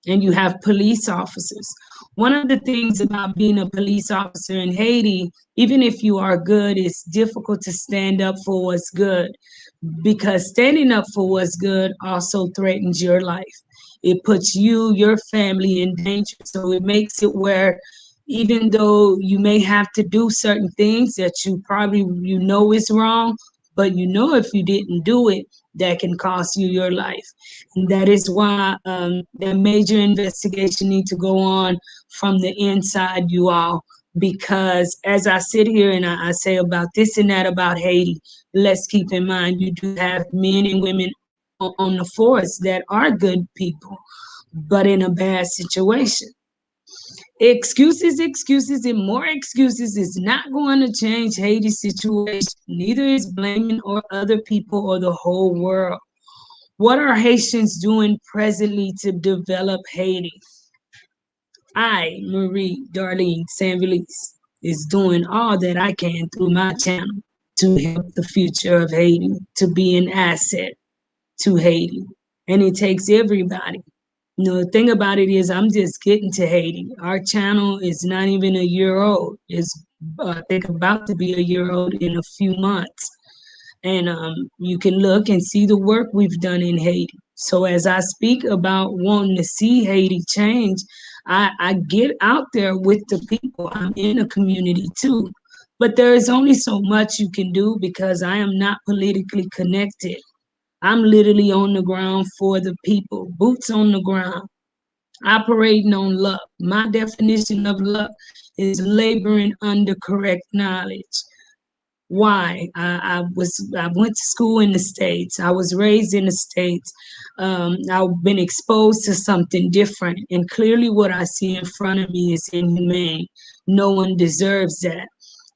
and you have police officers. One of the things about being a police officer in Haiti, even if you are good, it's difficult to stand up for what's good, because standing up for what's good also threatens your life. It puts you, your family in danger. So it makes it where even though you may have to do certain things that you know is wrong, but if you didn't do it, that can cost you your life. And that is why that major investigation needs to go on from the inside, you all, because as I sit here and I say about this and that about Haiti, let's keep in mind you do have men and women on the force that are good people, but in a bad situation. Excuses, and more excuses is not going to change Haiti's situation. Neither is blaming or other people or the whole world. What are Haitians doing presently to develop Haiti? I, Marie Darlene Sanvelis, is doing all that I can through my channel to help the future of Haiti, to be an asset to Haiti. And it takes everybody. The thing about it is I'm just getting to Haiti. Our channel is not even a year old. It's I think about to be a year old in a few months. And you can look and see the work we've done in Haiti. So as I speak about wanting to see Haiti change, I get out there with the people. I'm in the community too. But there is only so much you can do because I am not politically connected. I'm literally on the ground for the people, boots on the ground, operating on luck. My definition of luck is laboring under correct knowledge. Why? I went to school in the States. I was raised in the States. I've been exposed to something different, and clearly what I see in front of me is inhumane. No one deserves that.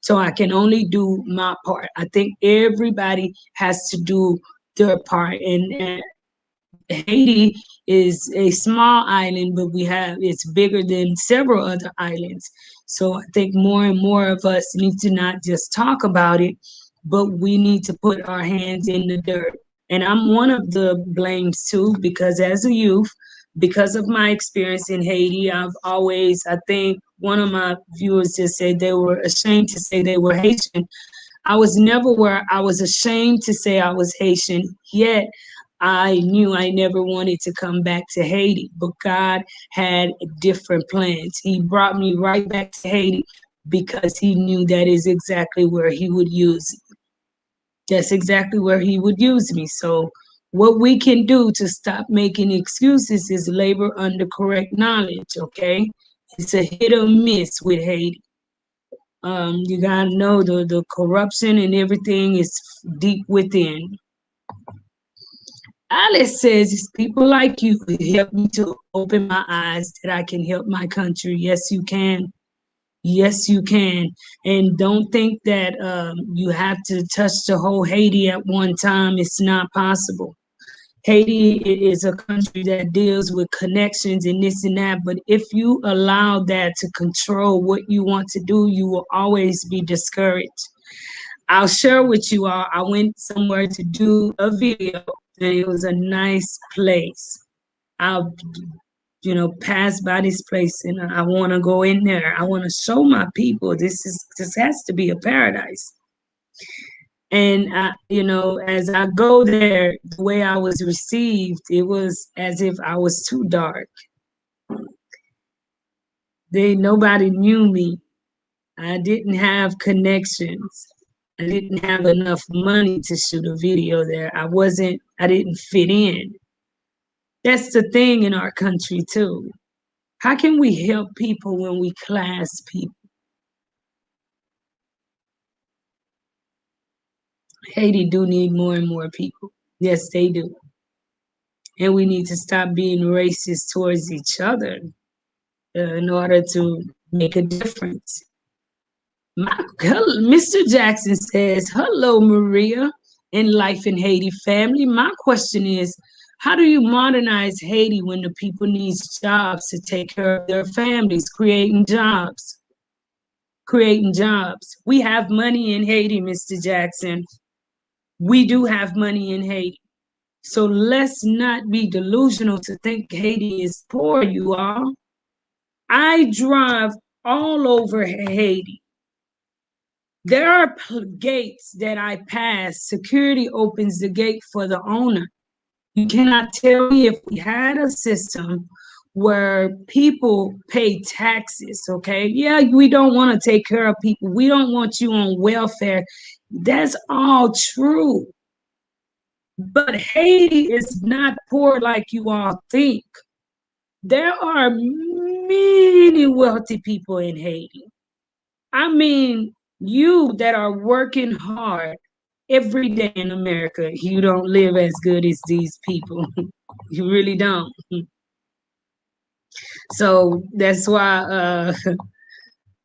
So I can only do my part. I think everybody has to do their part, and Haiti is a small island, but it's bigger than several other islands. So I think more and more of us need to not just talk about it, but we need to put our hands in the dirt. And I'm one of the blames too, because as a youth, because of my experience in Haiti, I think one of my viewers just said they were ashamed to say they were Haitian. I was never where I was ashamed to say I was Haitian, yet I knew I never wanted to come back to Haiti, but God had different plans. He brought me right back to Haiti because he knew that is exactly where he would use me. That's exactly where he would use me. So what we can do to stop making excuses is labor under correct knowledge, okay? It's a hit or miss with Haiti. You gotta know the corruption and everything is deep within. Alice says it's people like you who help me to open my eyes that I can help my country. Yes, you can. Yes, you can. And don't think that you have to touch the whole Haiti at one time. It's not possible. Haiti is a country that deals with connections and this and that. But if you allow that to control what you want to do, you will always be discouraged. I'll share with you all. I went somewhere to do a video, and it was a nice place. I'll, pass by this place, and I want to go in there. I want to show my people this has to be a paradise. And as I go there, the way I was received, it was as if I was too dark. Nobody knew me. I didn't have connections. I didn't have enough money to shoot a video there. I didn't fit in. That's the thing in our country too. How can we help people when we class people? Haiti do need more and more people. Yes, they do. And we need to stop being racist towards each other in order to make a difference. Mr. Jackson says, hello, Maria and Life in Haiti family. My question is, how do you modernize Haiti when the people need jobs to take care of their families, creating jobs? Creating jobs. We have money in Haiti, Mr. Jackson. We do have money in Haiti. So let's not be delusional to think Haiti is poor, you all. I drive all over Haiti. There are gates that I pass. Security opens the gate for the owner. You cannot tell me if we had a system where people pay taxes, okay? Yeah, we don't want to take care of people. We don't want you on welfare. That's all true. But Haiti is not poor like you all think. There are many wealthy people in Haiti. I mean, you that are working hard every day in America, you don't live as good as these people. You really don't. So that's why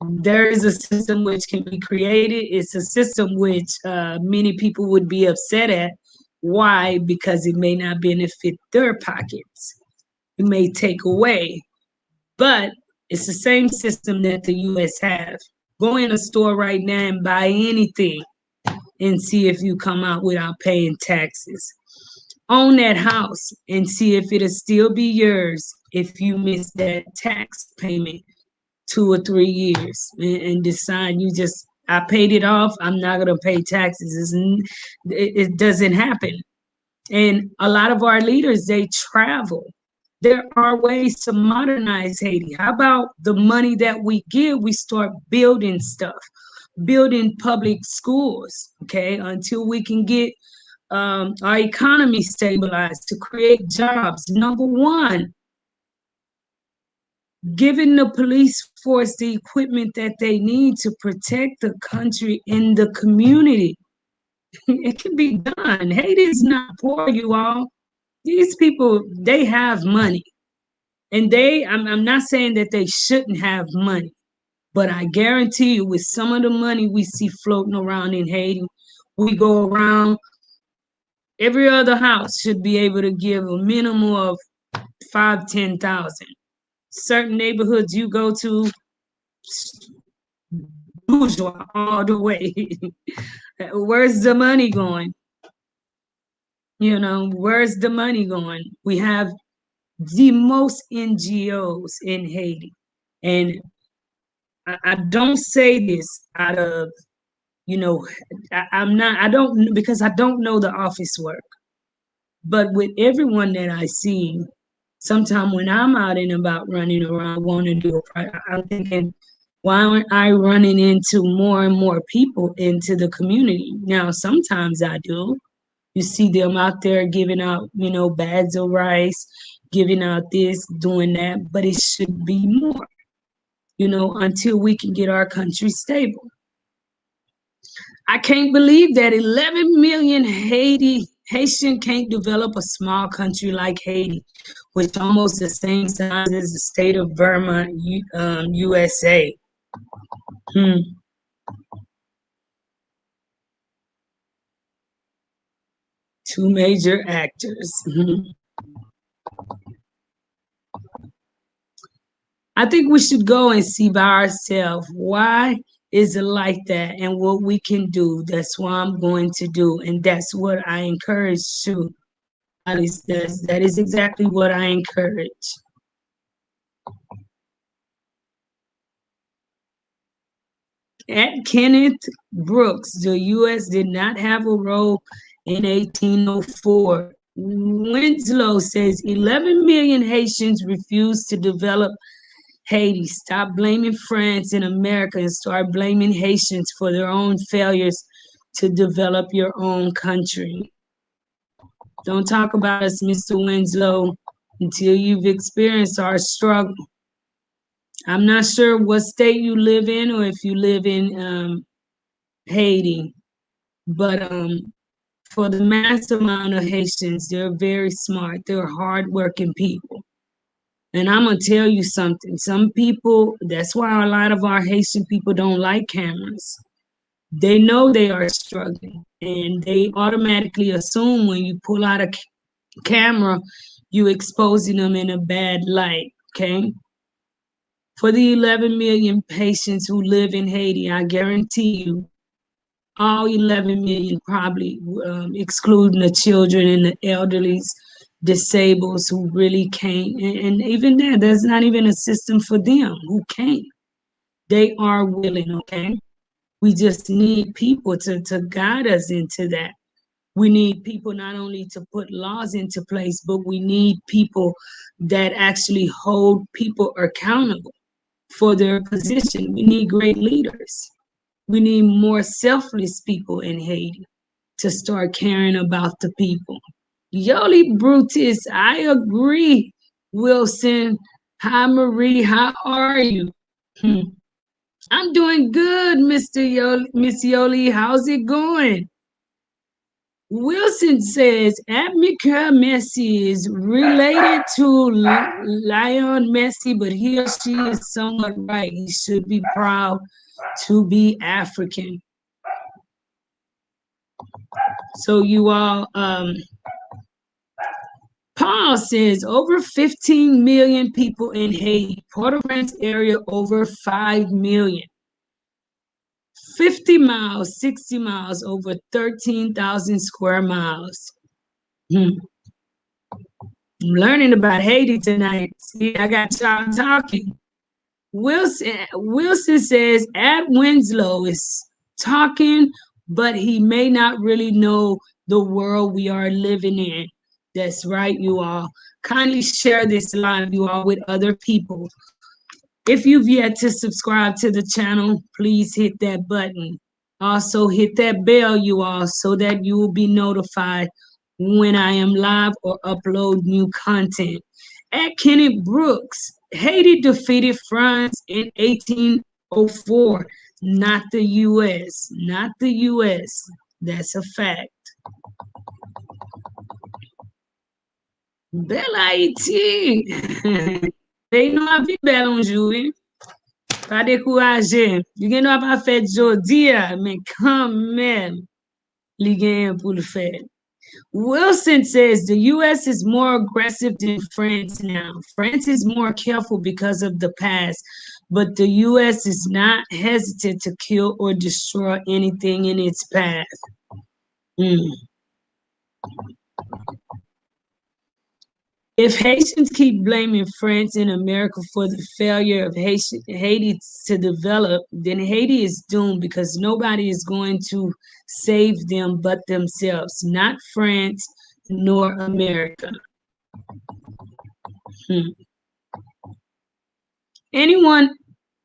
there is a system which can be created. It's a system which many people would be upset at. Why? Because it may not benefit their pockets. It may take away. But it's the same system that the US have. Go in a store right now and buy anything and see if you come out without paying taxes. Own that house and see if it'll still be yours if you miss that tax payment. 2 or 3 years and decide I paid it off. I'm not gonna pay taxes. It doesn't happen. And a lot of our leaders, they travel. There are ways to modernize Haiti. How about the money that we give? We start building stuff, building public schools, okay, until we can get our economy stabilized to create jobs. Number one, giving the police force the equipment that they need to protect the country and the community. It can be done. Haiti is not poor, you all. These people, they have money. And I'm not saying that they shouldn't have money, but I guarantee you, with some of the money we see floating around in Haiti, we go around, every other house should be able to give a minimum of 5, 10,000. Certain neighborhoods you go to, bourgeois all the way. Where's the money going? Where's the money going? We have the most NGOs in Haiti. And I don't say this out of, I don't, because I don't know the office work. But with everyone that I see, sometimes when I'm out and about running around, wanting to do I'm thinking, why aren't I running into more and more people into the community? Now, sometimes I do. You see them out there giving out, bags of rice, giving out this, doing that, but it should be more, until we can get our country stable. I can't believe that 11 million Haitian can't develop a small country like Haiti, which almost the same size as the state of Vermont, USA. Two major actors. I think we should go and see by ourselves why is it like that and what we can do. That's what I'm going to do. And that's what I encourage too. That is exactly what I encourage. At Kenneth Brooks, the U.S. did not have a role in 1804. Winslow says 11 million Haitians refused to develop Haiti. Stop blaming France and America and start blaming Haitians for their own failures to develop your own country. Don't talk about us, Mr. Winslow, until you've experienced our struggle. I'm not sure what state you live in or if you live in Haiti, but for the mass amount of Haitians, they're very smart. They're hardworking people. And I'm going to tell you something. Some people, that's why a lot of our Haitian people don't like cameras. They know they are struggling, and they automatically assume when you pull out a camera, you exposing them in a bad light, okay? For the 11 million patients who live in Haiti, I guarantee you, all 11 million probably, excluding the children and the elderly, disabled who really can't, and even there's not even a system for them who can't. They are willing, okay? We just need people to guide us into that. We need people not only to put laws into place, but we need people that actually hold people accountable for their position. We need great leaders. We need more selfless people in Haiti to start caring about the people. Yoli Brutus, I agree. Wilson, hi Marie, how are you? I'm doing good, Mr. Yoli, Miss Yoli. How's it going? Wilson says Amika Messi is related to Lionel Messi, but he or she is somewhat right. He should be proud to be African. So you all, Paul says over 15 million people in Haiti, Port-au-Prince area over 5 million. 50 miles, 60 miles, over 13,000 square miles. I'm learning about Haiti tonight. See, I got y'all talking. Wilson says at Winslow is talking, but he may not really know the world we are living in. That's right, you all. Kindly share this live, you all, with other people. If you've yet to subscribe to the channel, please hit that button. Also, hit that bell, you all, so that you will be notified when I am live or upload new content. At Kenneth Brooks, Haiti defeated France in 1804, not the U.S. Not the U.S. That's a fact. Belle Haïti! They know a vie belle un jour, hein? Pas décourager. You gen nou pas fait jodi, mais quand même, li gen pour le faire. Wilson says the U.S. is more aggressive than France now. France is more careful because of the past, but the U.S. is not hesitant to kill or destroy anything in its path. If Haitians keep blaming France and America for the failure of Haiti to develop, then Haiti is doomed because nobody is going to save them but themselves, not France nor America. Anyone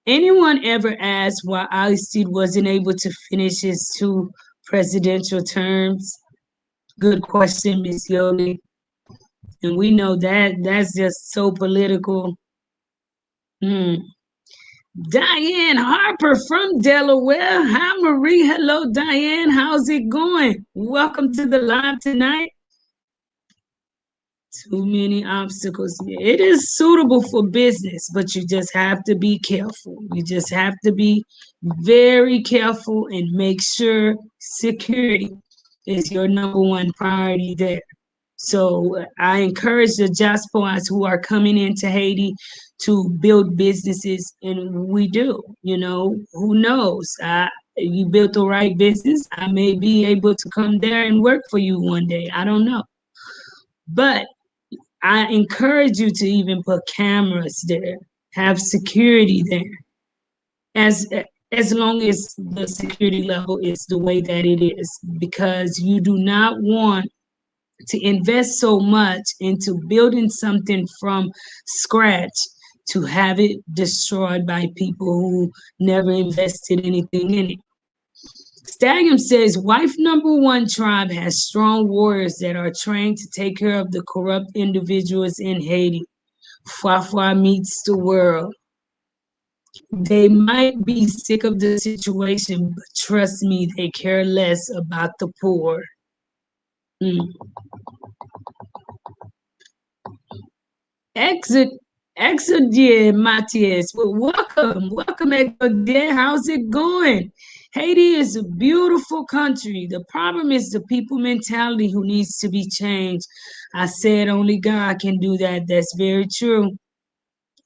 ever asked why Aristide wasn't able to finish his 2 presidential terms? Good question, Miss Yoli. And we know that that's just so political. Diane Harper from Delaware. Hi, Marie. Hello, Diane. How's it going? Welcome to the live tonight. Too many obstacles. It is suitable for business, but you just have to be careful. You just have to be very careful and make sure security is your #1 priority there. So I encourage the diasporas who are coming into Haiti to build businesses, and we do. You know, who knows? You built the right business, I may be able to come there and work for you one day. I don't know. But I encourage you to even put cameras there, have security there, as long as the security level is the way that it is, because you do not want to invest so much into building something from scratch to have it destroyed by people who never invested anything in it. Stallion says, wife #1 tribe has strong warriors that are trained to take care of the corrupt individuals in Haiti. Fafwa meets the world. They might be sick of the situation, but trust me, they care less about the poor. Exodier Matthias, well, welcome Exodier. How's it going? Haiti is a beautiful country. The problem is the people mentality who needs to be changed. I said only God can do that. That's very true.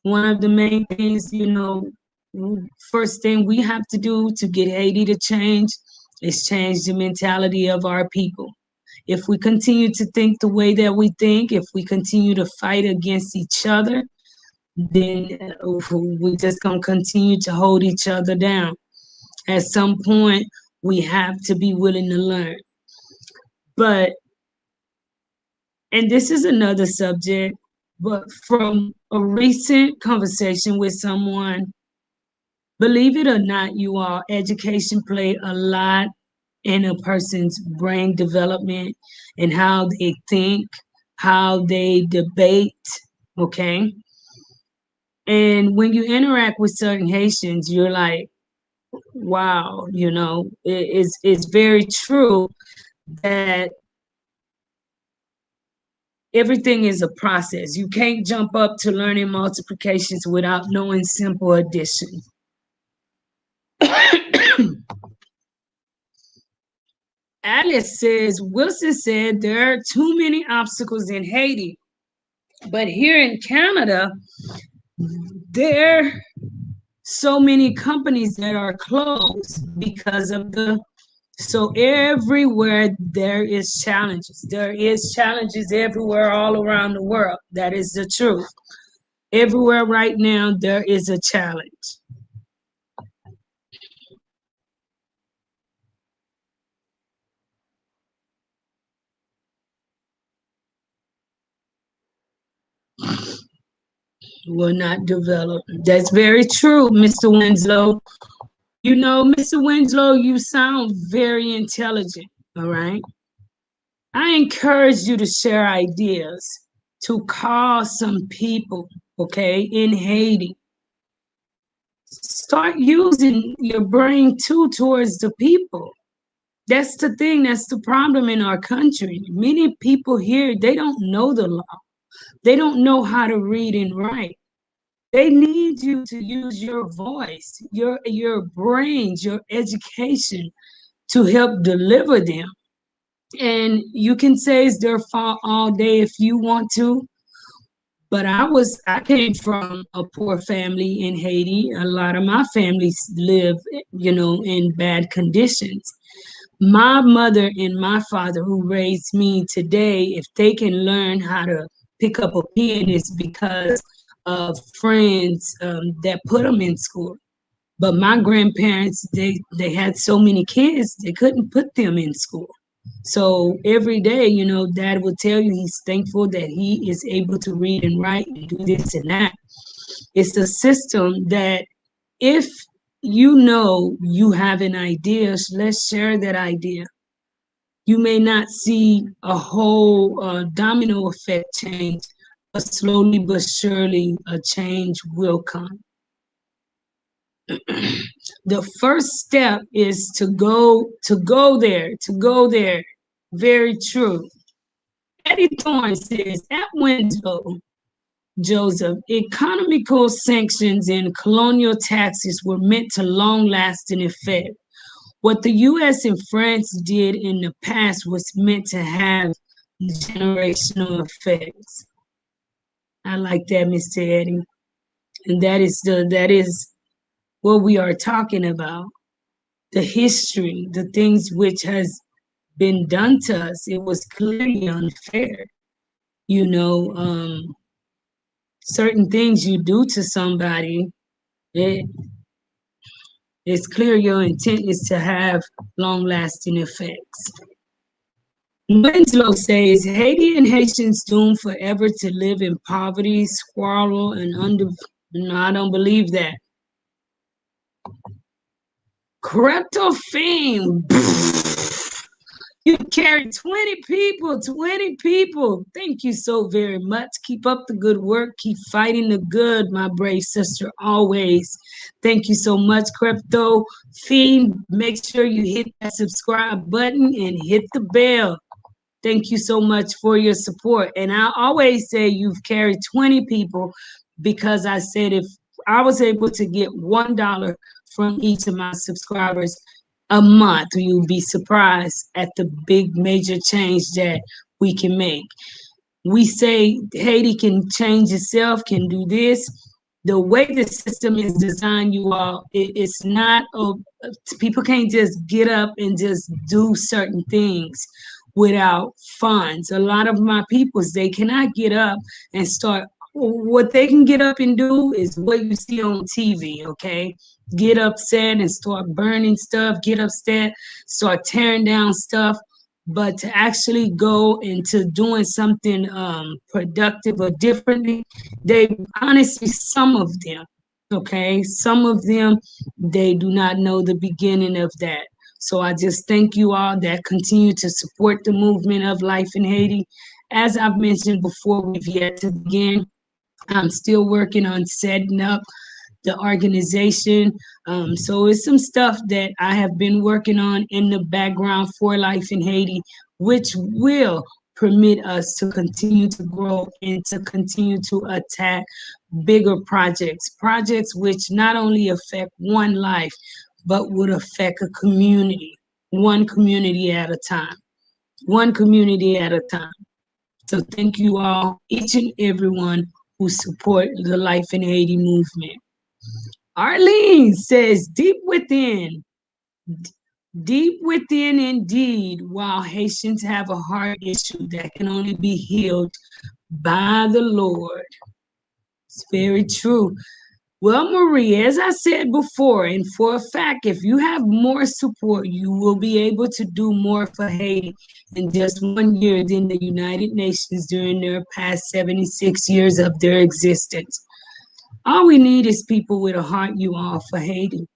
One of the main things, you know, first thing we have to do to get Haiti to change is change the mentality of our people. If we continue to think the way that we think, if we continue to fight against each other, then we're just going to continue to hold each other down. At some point, we have to be willing to learn. But, and this is another subject, but from a recent conversation with someone, believe it or not, you all, education play a lot in a person's brain development and how they think, how they debate, okay? And when you interact with certain Haitians, you're like, wow, you know, it's very true that everything is a process. You can't jump up to learning multiplications without knowing simple addition. Alice says, Wilson said there are too many obstacles in Haiti, but here in Canada, there are so many companies that are closed because of so everywhere there is challenges. There is challenges everywhere all around the world. That is the truth. Everywhere right now, there is a challenge. Will not develop. That's very true, Mr. Winslow. You know, Mr. Winslow, you sound very intelligent, all right? I encourage you to share ideas, to call some people, okay, in Haiti. Start using your brain too towards the people. That's the thing, that's the problem in our country. Many people here, they don't know the law. They don't know how to read and write. They need you to use your voice, your brains, your education to help deliver them. And you can say it's their fault all day if you want to, but I came from a poor family in Haiti. A lot of my families live, in bad conditions. My mother and my father who raised me today, if they can learn how to pick up a pen, it's because of friends that put them in school. But my grandparents, they had so many kids, they couldn't put them in school. So every day, dad would tell you he's thankful that he is able to read and write and do this and that. It's a system that if you have an idea, let's share that idea. You may not see a whole domino effect change, but slowly but surely a change will come. The first step is to go there. Very true. Eddie Thorne says at Winslow, Joseph, economical sanctions and colonial taxes were meant to long lasting effect. What the US and France did in the past was meant to have generational effects. I like that, Mr. Eddie. And that is what we are talking about. The history, the things which has been done to us, it was clearly unfair. You know, certain things you do to somebody, it, it's clear your intent is to have long lasting effects. Winslow says Haiti and Haitians doomed forever to live in poverty, squalor, and under. No, I don't believe that. Crypto fame. You carry 20 people, 20 people. Thank you so very much. Keep up the good work. Keep fighting the good, my brave sister, always. Thank you so much, Crypto Fiend. Make sure you hit that subscribe button and hit the bell. Thank you so much for your support. And I always say you've carried 20 people because I said if I was able to get $1 from each of my subscribers a month, you'll be surprised at the big major change that we can make. We say Haiti can change itself, can do this. The way the system is designed, you all, it's not, people can't just get up and just do certain things without funds. A lot of my peoples, they cannot get up and start. What they can get up and do is what you see on TV, okay? Get upset and start burning stuff, get upset, start tearing down stuff. But to actually go into doing something productive or differently, they honestly, some of them, okay, some of them, they do not know the beginning of that. So I just thank you all that continue to support the movement of Life in Haiti. As I've mentioned before, we've yet to begin. I'm still working on setting up the organization. So it's some stuff that I have been working on in the background for Life in Haiti, which will permit us to continue to grow and to continue to attack bigger projects which not only affect one life, but would affect a community, one community at a time, one community at a time. So thank you all, each and everyone who support the Life in Haiti movement. Arlene says, deep within indeed, while Haitians have a heart issue that can only be healed by the Lord. It's very true. Well, Marie, as I said before, and for a fact, if you have more support, you will be able to do more for Haiti in just 1 year than the United Nations during their past 76 years of their existence. All we need is people with a heart, you all, for Haiti,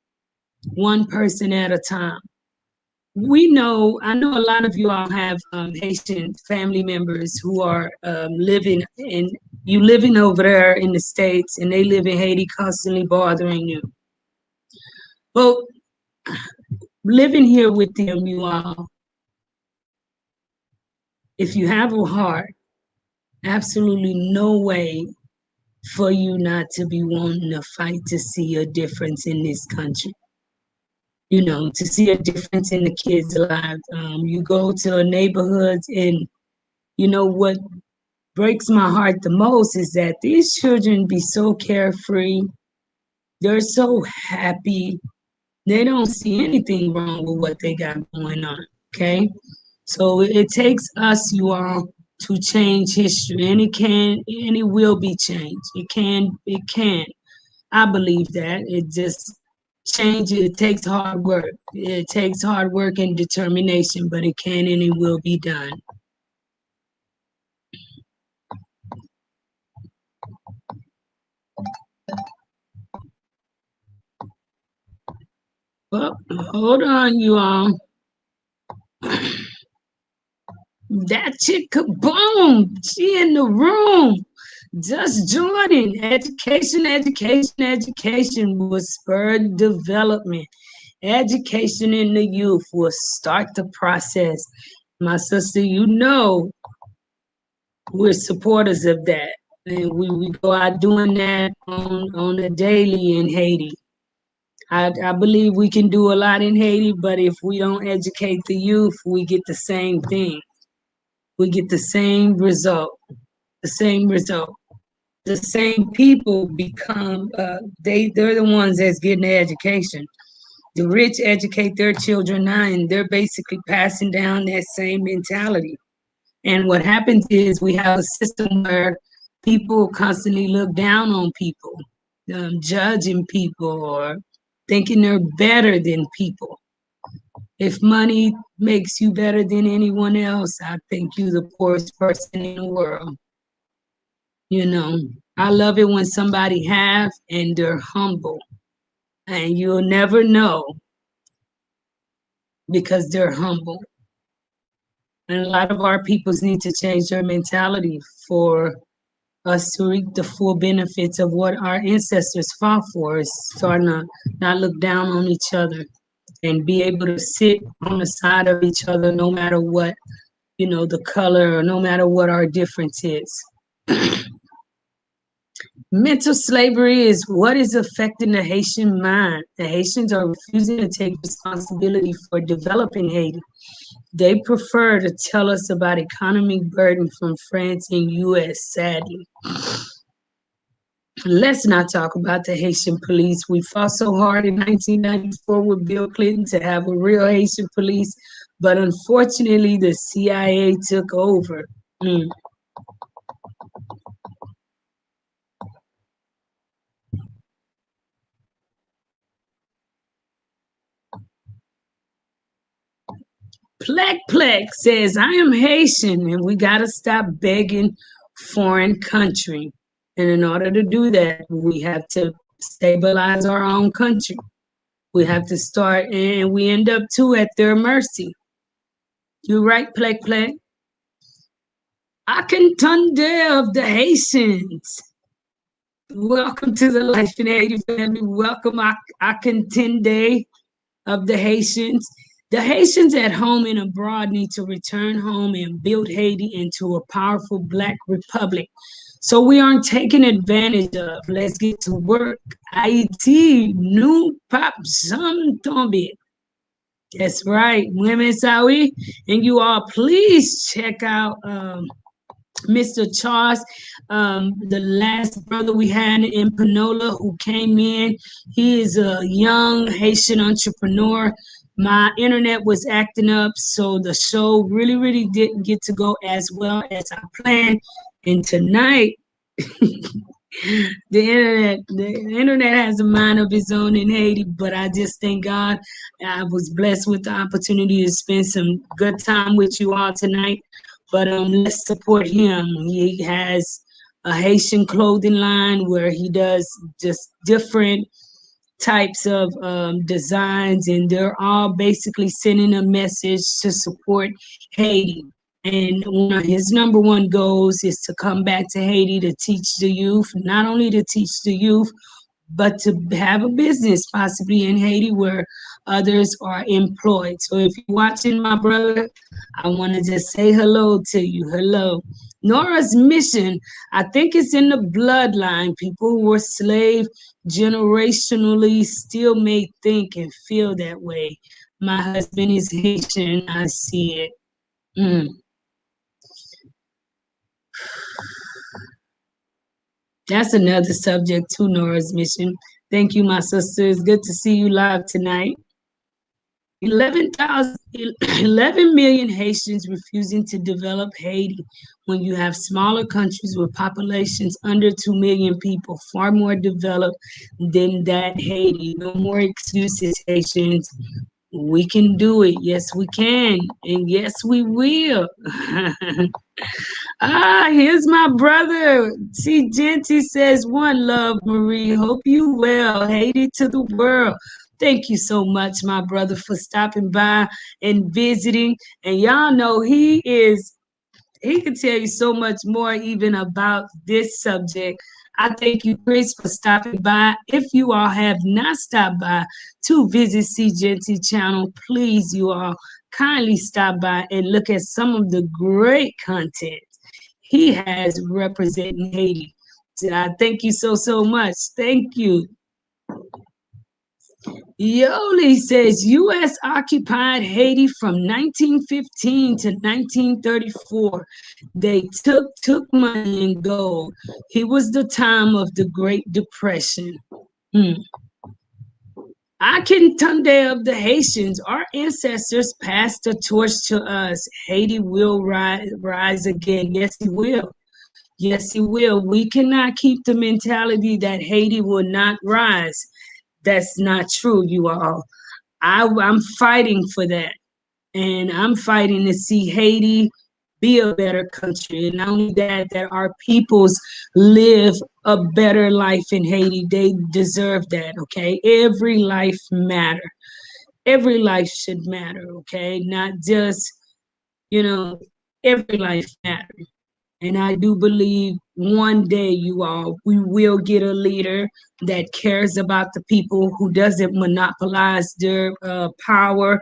one person at a time. I know a lot of you all have Haitian family members who are living over there in the States, and they live in Haiti constantly bothering you. Well, living here with them, you all, if you have a heart, absolutely no way for you not to be wanting to fight to see a difference in this country. To see a difference in the kids' lives. You go to neighborhoods, and what breaks my heart the most is that these children be so carefree. They're so happy. They don't see anything wrong with what they got going on. Okay. So it takes us, you all, to change history, and it will be changed. It can. I believe that. It takes hard work. It takes hard work and determination, but it can and it will be done. Well, hold on, you all. That chick, boom, she in the room. Just joining. Education will spur development. Education in the youth will start the process. My sister, we're supporters of that. And we go out doing that on a daily in Haiti. I believe we can do a lot in Haiti, but if we don't educate the youth, we get the same thing. We get the same result. The same result. The same people become they're the ones that's getting the education. The rich educate their children now, and they're basically passing down that same mentality. And what happens is we have a system where people constantly look down on people, judging people or thinking they're better than people. If money makes you better than anyone else, I think you're the poorest person in the world. I love it when somebody have and they're humble, and you'll never know because they're humble. And a lot of our peoples need to change their mentality for us to reap the full benefits of what our ancestors fought for, is starting to not look down on each other and be able to sit on the side of each other no matter what, the color, or no matter what our difference is. Mental slavery is what is affecting the Haitian mind. The Haitians are refusing to take responsibility for developing Haiti. They prefer to tell us about economic burden from France and US, sadly. Let's not talk about the Haitian police. We fought so hard in 1994 with Bill Clinton to have a real Haitian police, but unfortunately the CIA took over. Plek says, I am Haitian and we got to stop begging foreign country. And in order to do that, we have to stabilize our own country. We have to start, and we end up too at their mercy. You're right, Plek. Akintunde of the Haitians. Welcome to the Life in Haiti family. Welcome, Akintunde of the Haitians. The Haitians at home and abroad need to return home and build Haiti into a powerful Black republic. So we aren't taken advantage of. Let's get to work. Haiti, nous pas jamais tomber. That's right, Women Sawi. And you all, please check out Mr. Charles, the last brother we had in Panola who came in. He is a young Haitian entrepreneur. My internet was acting up, so the show really didn't get to go as well as I planned. And tonight, The internet has a mind of its own in Haiti, but I just thank God I was blessed with the opportunity to spend some good time with you all tonight. But let's support him. He has a Haitian clothing line where he does just different types of designs, and they're all basically sending a message to support Haiti. And one of his number one goals is to come back to Haiti to teach the youth, not only to teach the youth, but to have a business possibly in Haiti where others are employed. So if you're watching, my brother, I want to just say hello to you. Hello. Nora's mission, I think it's in the bloodline. People who were slave generationally still may think and feel that way. My husband is Haitian. I see it. Mm. That's another subject to Nora's mission. Thank you, my sister. It's good to see you live tonight. 11 million Haitians refusing to develop Haiti when you have smaller countries with populations under 2 million people, far more developed than that Haiti. No more excuses, Haitians. We can do it. Yes, we can. And yes, we will. Here's my brother. See, Genty says, one love, Marie. Hope you well. Haiti to the world. Thank you so much, my brother, for stopping by and visiting. And y'all know he can tell you so much more even about this subject. I thank you, Chris, for stopping by. If you all have not stopped by to visit C Genty channel, please, you all kindly stop by and look at some of the great content he has representing Haiti. Thank you so much. Thank you. Yoli says U.S. occupied Haiti from 1915 to 1934. They took money and gold. It was the time of the Great Depression. Akintunde of the Haitians, our ancestors passed the torch to us. Haiti will rise again. Yes, he will. Yes, he will. We cannot keep the mentality that Haiti will not rise. That's not true, you all. I'm fighting for that. And I'm fighting to see Haiti be a better country. And not only that, that our peoples live a better life in Haiti. They deserve that, okay? Every life matter. Every life should matter, okay? Not just, every life matter. And I do believe one day, you all, we will get a leader that cares about the people, who doesn't monopolize their power,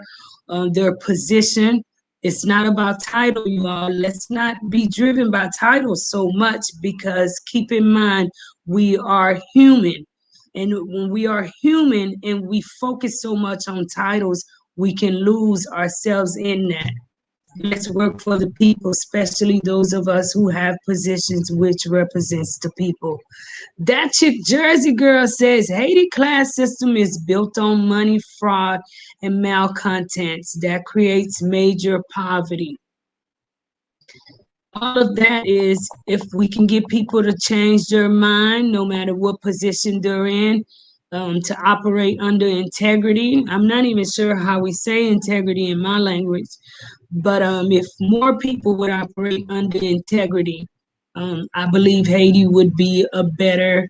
their position. It's not about title, you all. Let's not be driven by titles so much, because keep in mind, we are human. And when we are human and we focus so much on titles, we can lose ourselves in that. Let's work for the people, especially those of us who have positions which represents the people. That chick Jersey girl says Haiti class system is built on money, fraud, and malcontents that creates major poverty. All of that is, if we can get people to change their mind, no matter what position they're in, to operate under integrity. I'm not even sure how we say integrity in my language, but if more people would operate under integrity, I believe Haiti would be a better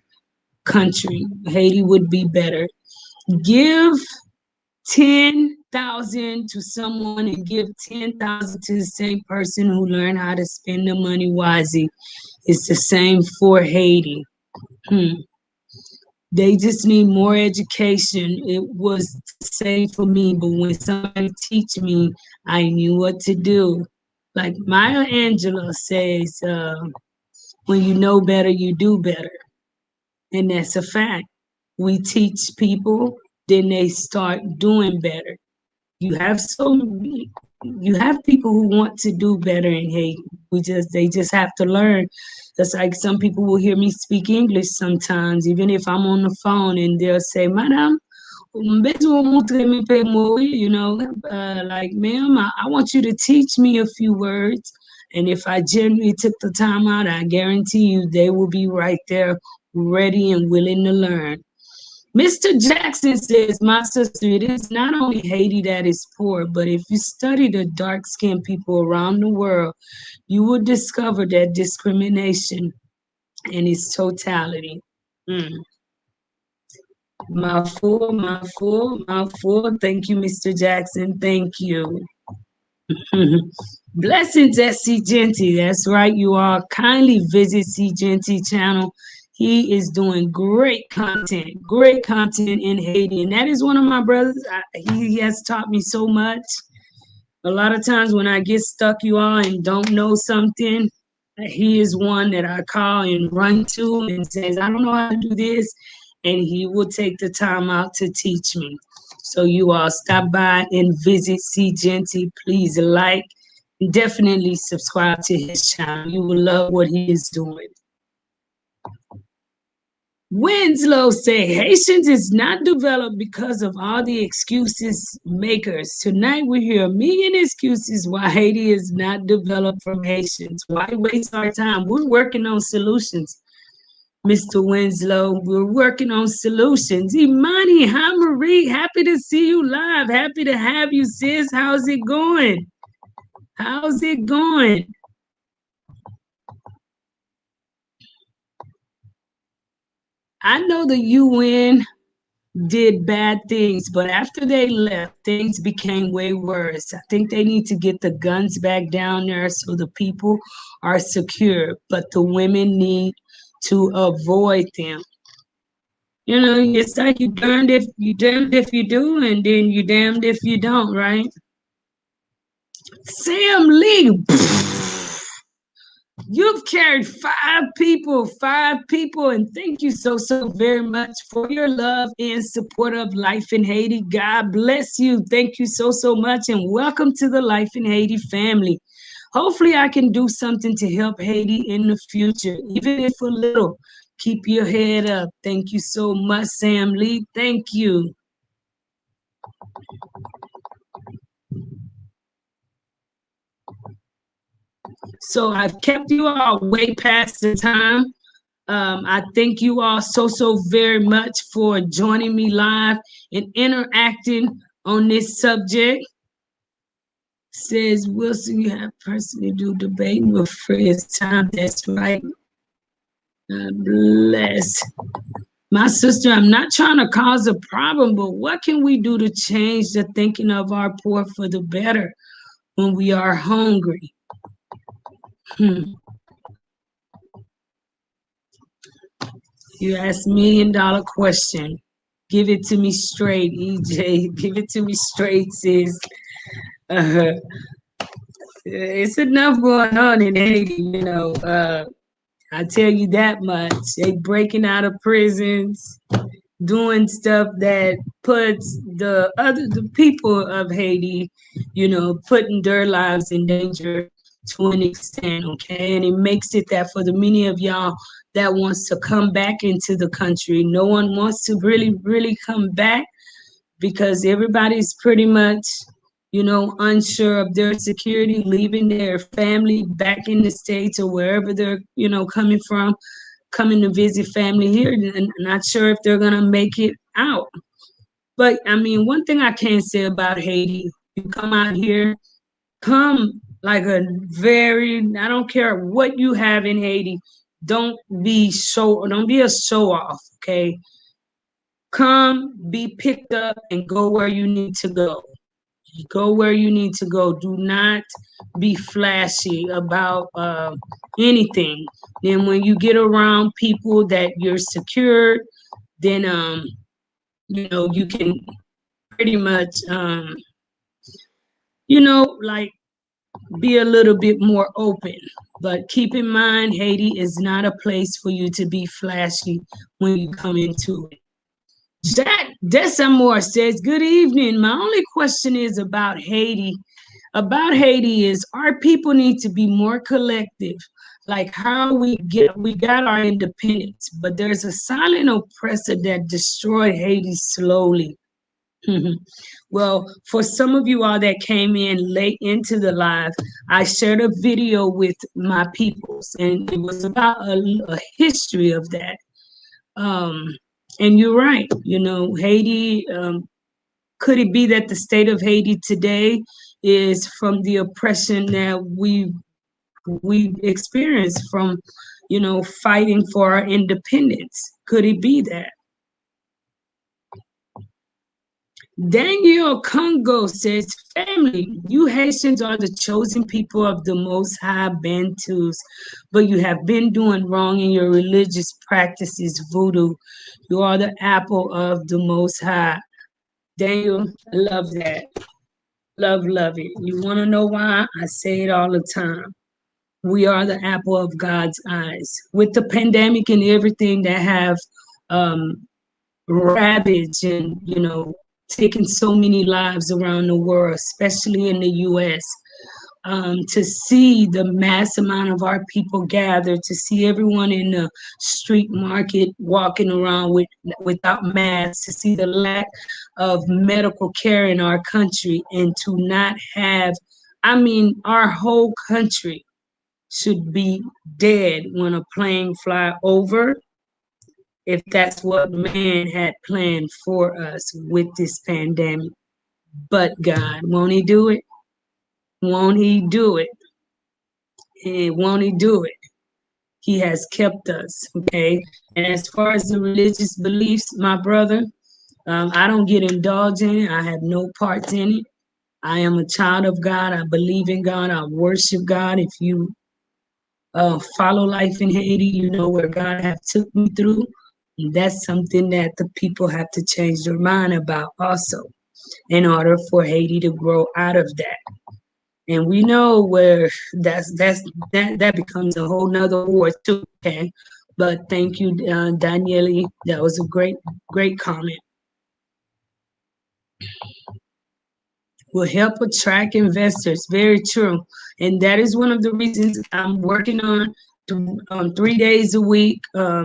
country. Haiti would be better. Give 10,000 to someone and give 10,000 to the same person who learned how to spend the money wisely. It's the same for Haiti. They just need more education. It was the same for me, but when somebody teach me, I knew what to do. Like Maya Angelou says, when you know better, you do better. And that's a fact. We teach people, then they start doing better. You have people who want to do better in Haiti. They just have to learn. That's like some people will hear me speak English sometimes, even if I'm on the phone, and they'll say, Madam, like, ma'am, I want you to teach me a few words. And if I genuinely took the time out, I guarantee you they will be right there ready and willing to learn. Mr. Jackson says, my sister, it is not only Haiti that is poor, but if you study the dark-skinned people around the world, you will discover that discrimination in its totality. Mm. Mouthful, mouthful, mouthful. Thank you, Mr. Jackson. Thank you. Blessings at C Genty. That's right, you all. Kindly visit C Genty channel. He is doing great content in Haiti. And that is one of my brothers. He has taught me so much. A lot of times when I get stuck, you all, and don't know something, he is one that I call and run to and says, I don't know how to do this. And he will take the time out to teach me. So you all stop by and visit C Genty. Please like, definitely subscribe to his channel. You will love what he is doing. Winslow say Haitians is not developed because of all the excuses makers. Tonight we hear a million excuses why Haiti is not developed from Haitians. Why waste our time? We're working on solutions. Mr. Winslow, we're working on solutions. Imani, hi Marie, happy to see you live. Happy to have you, sis. How's it going? How's it going? I know the UN did bad things, but after they left, things became way worse. I think they need to get the guns back down there so the people are secure, but the women need to avoid them. You know, it's like you damned if you do, and then you damned if you don't, right? Sam Lee, you've carried five people, and thank you so very much for your love and support of Life in Haiti. God bless you. Thank you so much, and welcome to the Life in Haiti family. Hopefully, I can do something to help Haiti in the future, even if a little. Keep your head up. Thank you so much, Sam Lee. Thank you. So I've kept you all way past the time. I thank you all so very much for joining me live and interacting on this subject. Says Wilson, you have personally do debating with Fred's time. That's right. God bless. My sister, I'm not trying to cause a problem, but what can we do to change the thinking of our poor for the better when we are hungry? You ask $1,000,000 question. Give it to me straight, EJ. Give it to me straight, sis. It's enough going on in Haiti, you know. I tell you that much. They breaking out of prisons, doing stuff that puts the people of Haiti, you know, putting their lives in danger to an extent, okay? And it makes it that for the many of y'all that wants to come back into the country, no one wants to really come back because everybody's pretty much, you know, unsure of their security, leaving their family back in the States or wherever they're, you know, coming from, coming to visit family here, and not sure if they're gonna make it out. But I mean, one thing I can say about Haiti, you come out here, come like a very, I don't care what you have in Haiti, don't be a show off, okay? Come, be picked up, and go where you need to go. Go where you need to go. Do not be flashy about anything. Then when you get around people that you're secured, then you know, you can pretty much you know, like be a little bit more open. But keep in mind, Haiti is not a place for you to be flashy when you come into it. Jack Desamore says, good evening. My only question is about Haiti. Is our people need to be more collective, like how we got our independence, but there's a silent oppressor that destroyed Haiti slowly. Well, for some of you all that came in late into the live, I shared a video with my peoples, and it was about a history of that. Um, and you're right, Haiti, could it be that the state of Haiti today is from the oppression that we experienced from, fighting for our independence? Could it be that? Daniel Congo says, family, you Haitians are the chosen people of the Most High Bantus, but you have been doing wrong in your religious practices, voodoo. You are the apple of the Most High. Daniel, I love that. Love it. You want to know why? I say it all the time. We are the apple of God's eyes. With the pandemic and everything that have um, ravaged and taken so many lives around the world, especially in the U.S. To see the mass amount of our people gathered, to see everyone in the street market walking around without masks, to see the lack of medical care in our country, and to not have, I mean, our whole country should be dead when a plane fly over, if that's what man had planned for us with this pandemic. But God, won't he do it? Won't he do it? And won't he do it? He has kept us, okay? And as far as the religious beliefs, my brother, I don't get indulged in it. I have no part in it. I am a child of God. I believe in God. I worship God. If you follow life in Haiti, you know where God have took me through. And that's something that the people have to change their mind about also, in order for Haiti to grow out of that. And we know where that becomes a whole nother war too. Okay, but thank you, Daniele. That was a great comment. Will help attract investors. Very true, and that is one of the reasons I'm working on 3 days a week,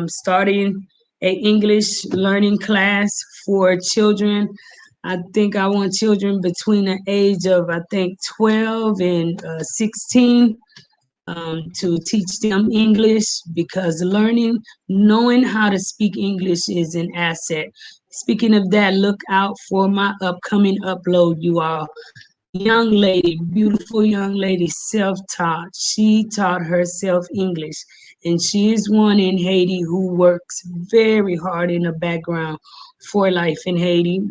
starting a English learning class for children. I think I want children between the age of, I think, 12 and 16, to teach them English, because knowing how to speak English is an asset. Speaking of that, look out for my upcoming upload, you all. Young lady, beautiful young lady, self-taught. She taught herself English, and she is one in Haiti who works very hard in the background for life in Haiti.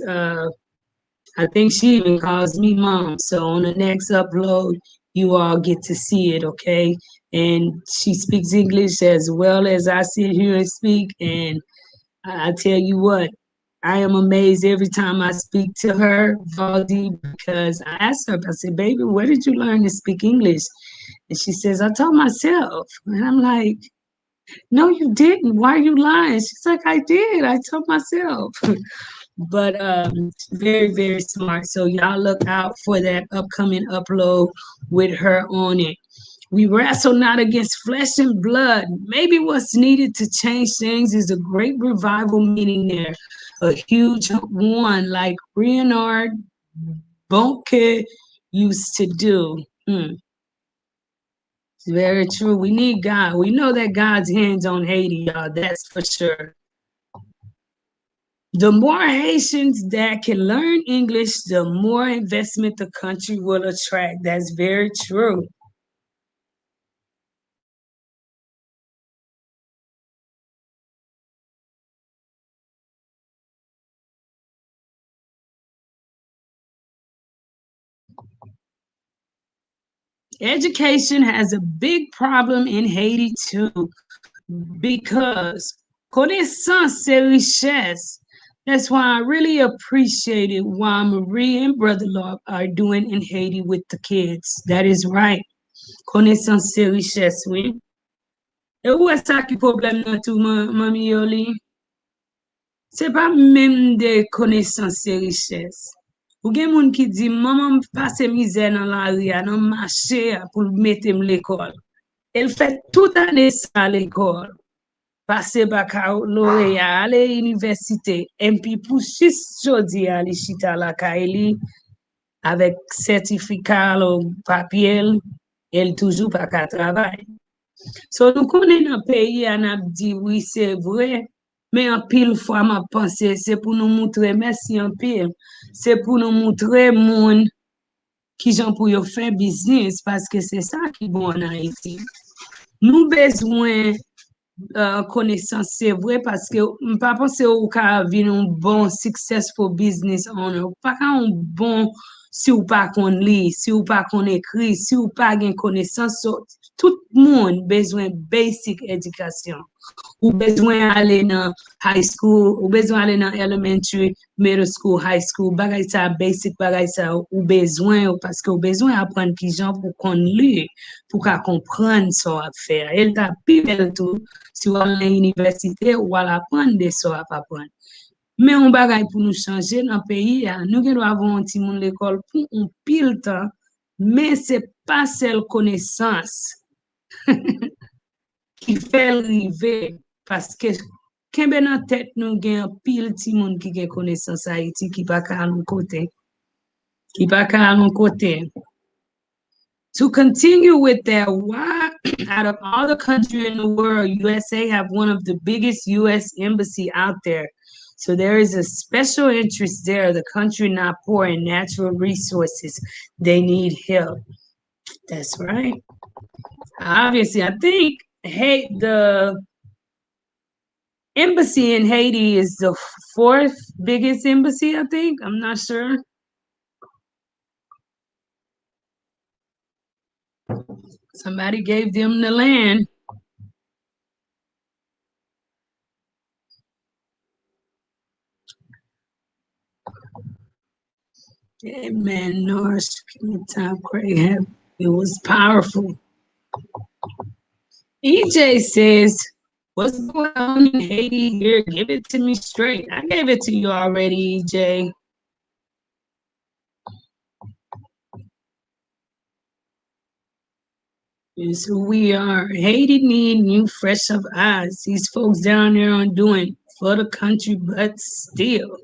I think she even calls me mom. So on the next upload, you all get to see it, okay? And she speaks English as well as I sit here and speak. And I tell you what, I am amazed every time I speak to her, Valdi, because I asked her, I said, baby, where did you learn to speak English? And she says, I taught myself. And I'm like, no, you didn't. Why are you lying? She's like, I did. I taught myself. But very smart. So y'all look out for that upcoming upload with her on it. We wrestle not against flesh and blood. Maybe what's needed to change things is a great revival meeting there, a huge one like Reinhard Bonke used to do. It's very true. We need God. We know that God's hands on Haiti, y'all. That's for sure. The more Haitians that can learn English, the more investment the country will attract. That's very true. Education has a big problem in Haiti too, because connaissance c'est richesse. That's why I really appreciated why Marie and Brother Love are doing in Haiti with the kids. That is right. Connaissance c'est richesse, oui. E ou est sa ki problem nan tou, mami Yoli? Se pa menm de connaissance c'est richesse. Ou gen moun ki di, maman pase mizè nan la ria, nan mache pou metem l'ekol. El fait toute année sa l'école. Pase baka lore ya, ale universite. En pi pou chis jodi ali chita la ka eli, avec certificat ou papier, el toujou pa ka travay. So nou konen nan peyi an ap di, oui, c'est vrai. Mais en pile fois, m'a pensé, c'est pour nous montrer, merci en pile, c'est pour nous montrer monde qui j'en pour yo faire business, parce que c'est ça qui est bon en Haïti. Nous besoin connaissance, c'est vrai, parce que je pas penser au cas vin un bon successful business owner, pas un bon si ou pas qu'on lit, si ou pas qu'on écrit, si ou pas gain connaissance, tout le monde besoin basic éducation. Ou besoin aller dans high school, ou besoin aller dans elementary, middle school, high school, bagay ça basic bagay ça ou besoin parce que ou besoin apprendre qui gens pour qu'on lire, pour qu'à comprendre ça à faire. Elle t'a pile tout si on à l'université ou à apprendre des ça à apprendre. Mais on bagay pour nous changer dans le pays, nous devons avoir un petit monde l'école pour un pile temps, mais c'est pas seule connaissance qui fait arriver parce que quand dans tête nous gain pile ti monde qui gain connaissance Haïti qui pas à l'autre côté qui pas à l'autre côté. To continue with that, why out of all the countries in the world, USA have one of the biggest US embassy out there. So there is a special interest there. The country not poor in natural resources. They need help. That's right. Obviously, I think the embassy in Haiti is the fourth biggest embassy, I think. I'm not sure. Somebody gave them the land. Amen. Norris, time Craig. It was powerful. EJ says, what's going on in Haiti here? Give it to me straight. I gave it to you already, EJ. It's who we are. Haiti need new fresh of eyes. These folks down there are doing for the country, but still.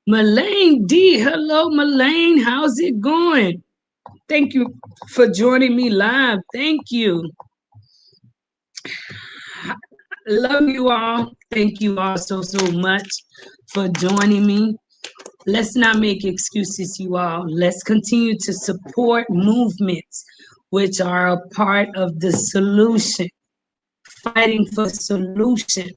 Malane D, hello Malane, how's it going? Thank you for joining me live. Thank you. Love you all. Thank you all so much for joining me. Let's not make excuses, you all. Let's continue to support movements which are a part of the solution, fighting for solution.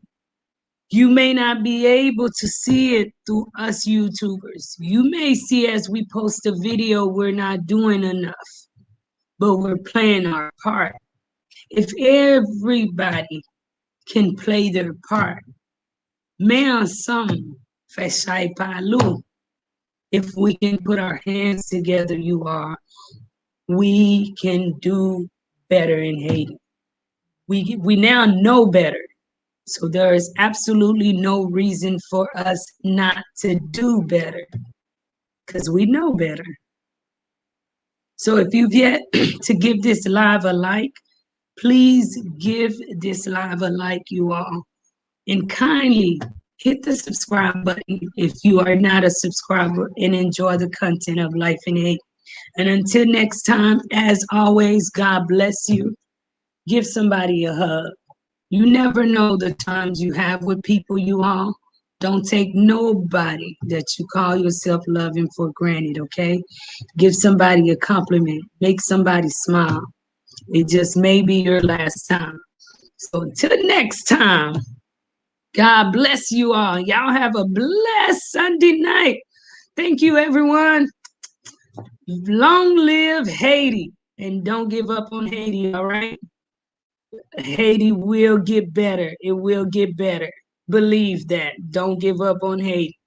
You may not be able to see it through us YouTubers. You may see as we post a video, we're not doing enough, but we're playing our part. If everybody can play their part, mais ensemble, fait parlou. If we can put our hands together, you all, we can do better in Haiti. We now know better. So there is absolutely no reason for us not to do better because we know better. So if you've yet to give this live a like, please give this live a like, you all. And kindly hit the subscribe button if you are not a subscriber and enjoy the content of Life in Haiti. And until next time, as always, God bless you. Give somebody a hug. You never know the times you have with people, you all. Don't take nobody that you call yourself loving for granted, okay? Give somebody a compliment. Make somebody smile. It just may be your last time. So until next time, God bless you all. Y'all have a blessed Sunday night. Thank you, everyone. Long live Haiti. And don't give up on Haiti, all right? Haiti will get better. It will get better. Believe that. Don't give up on Haiti.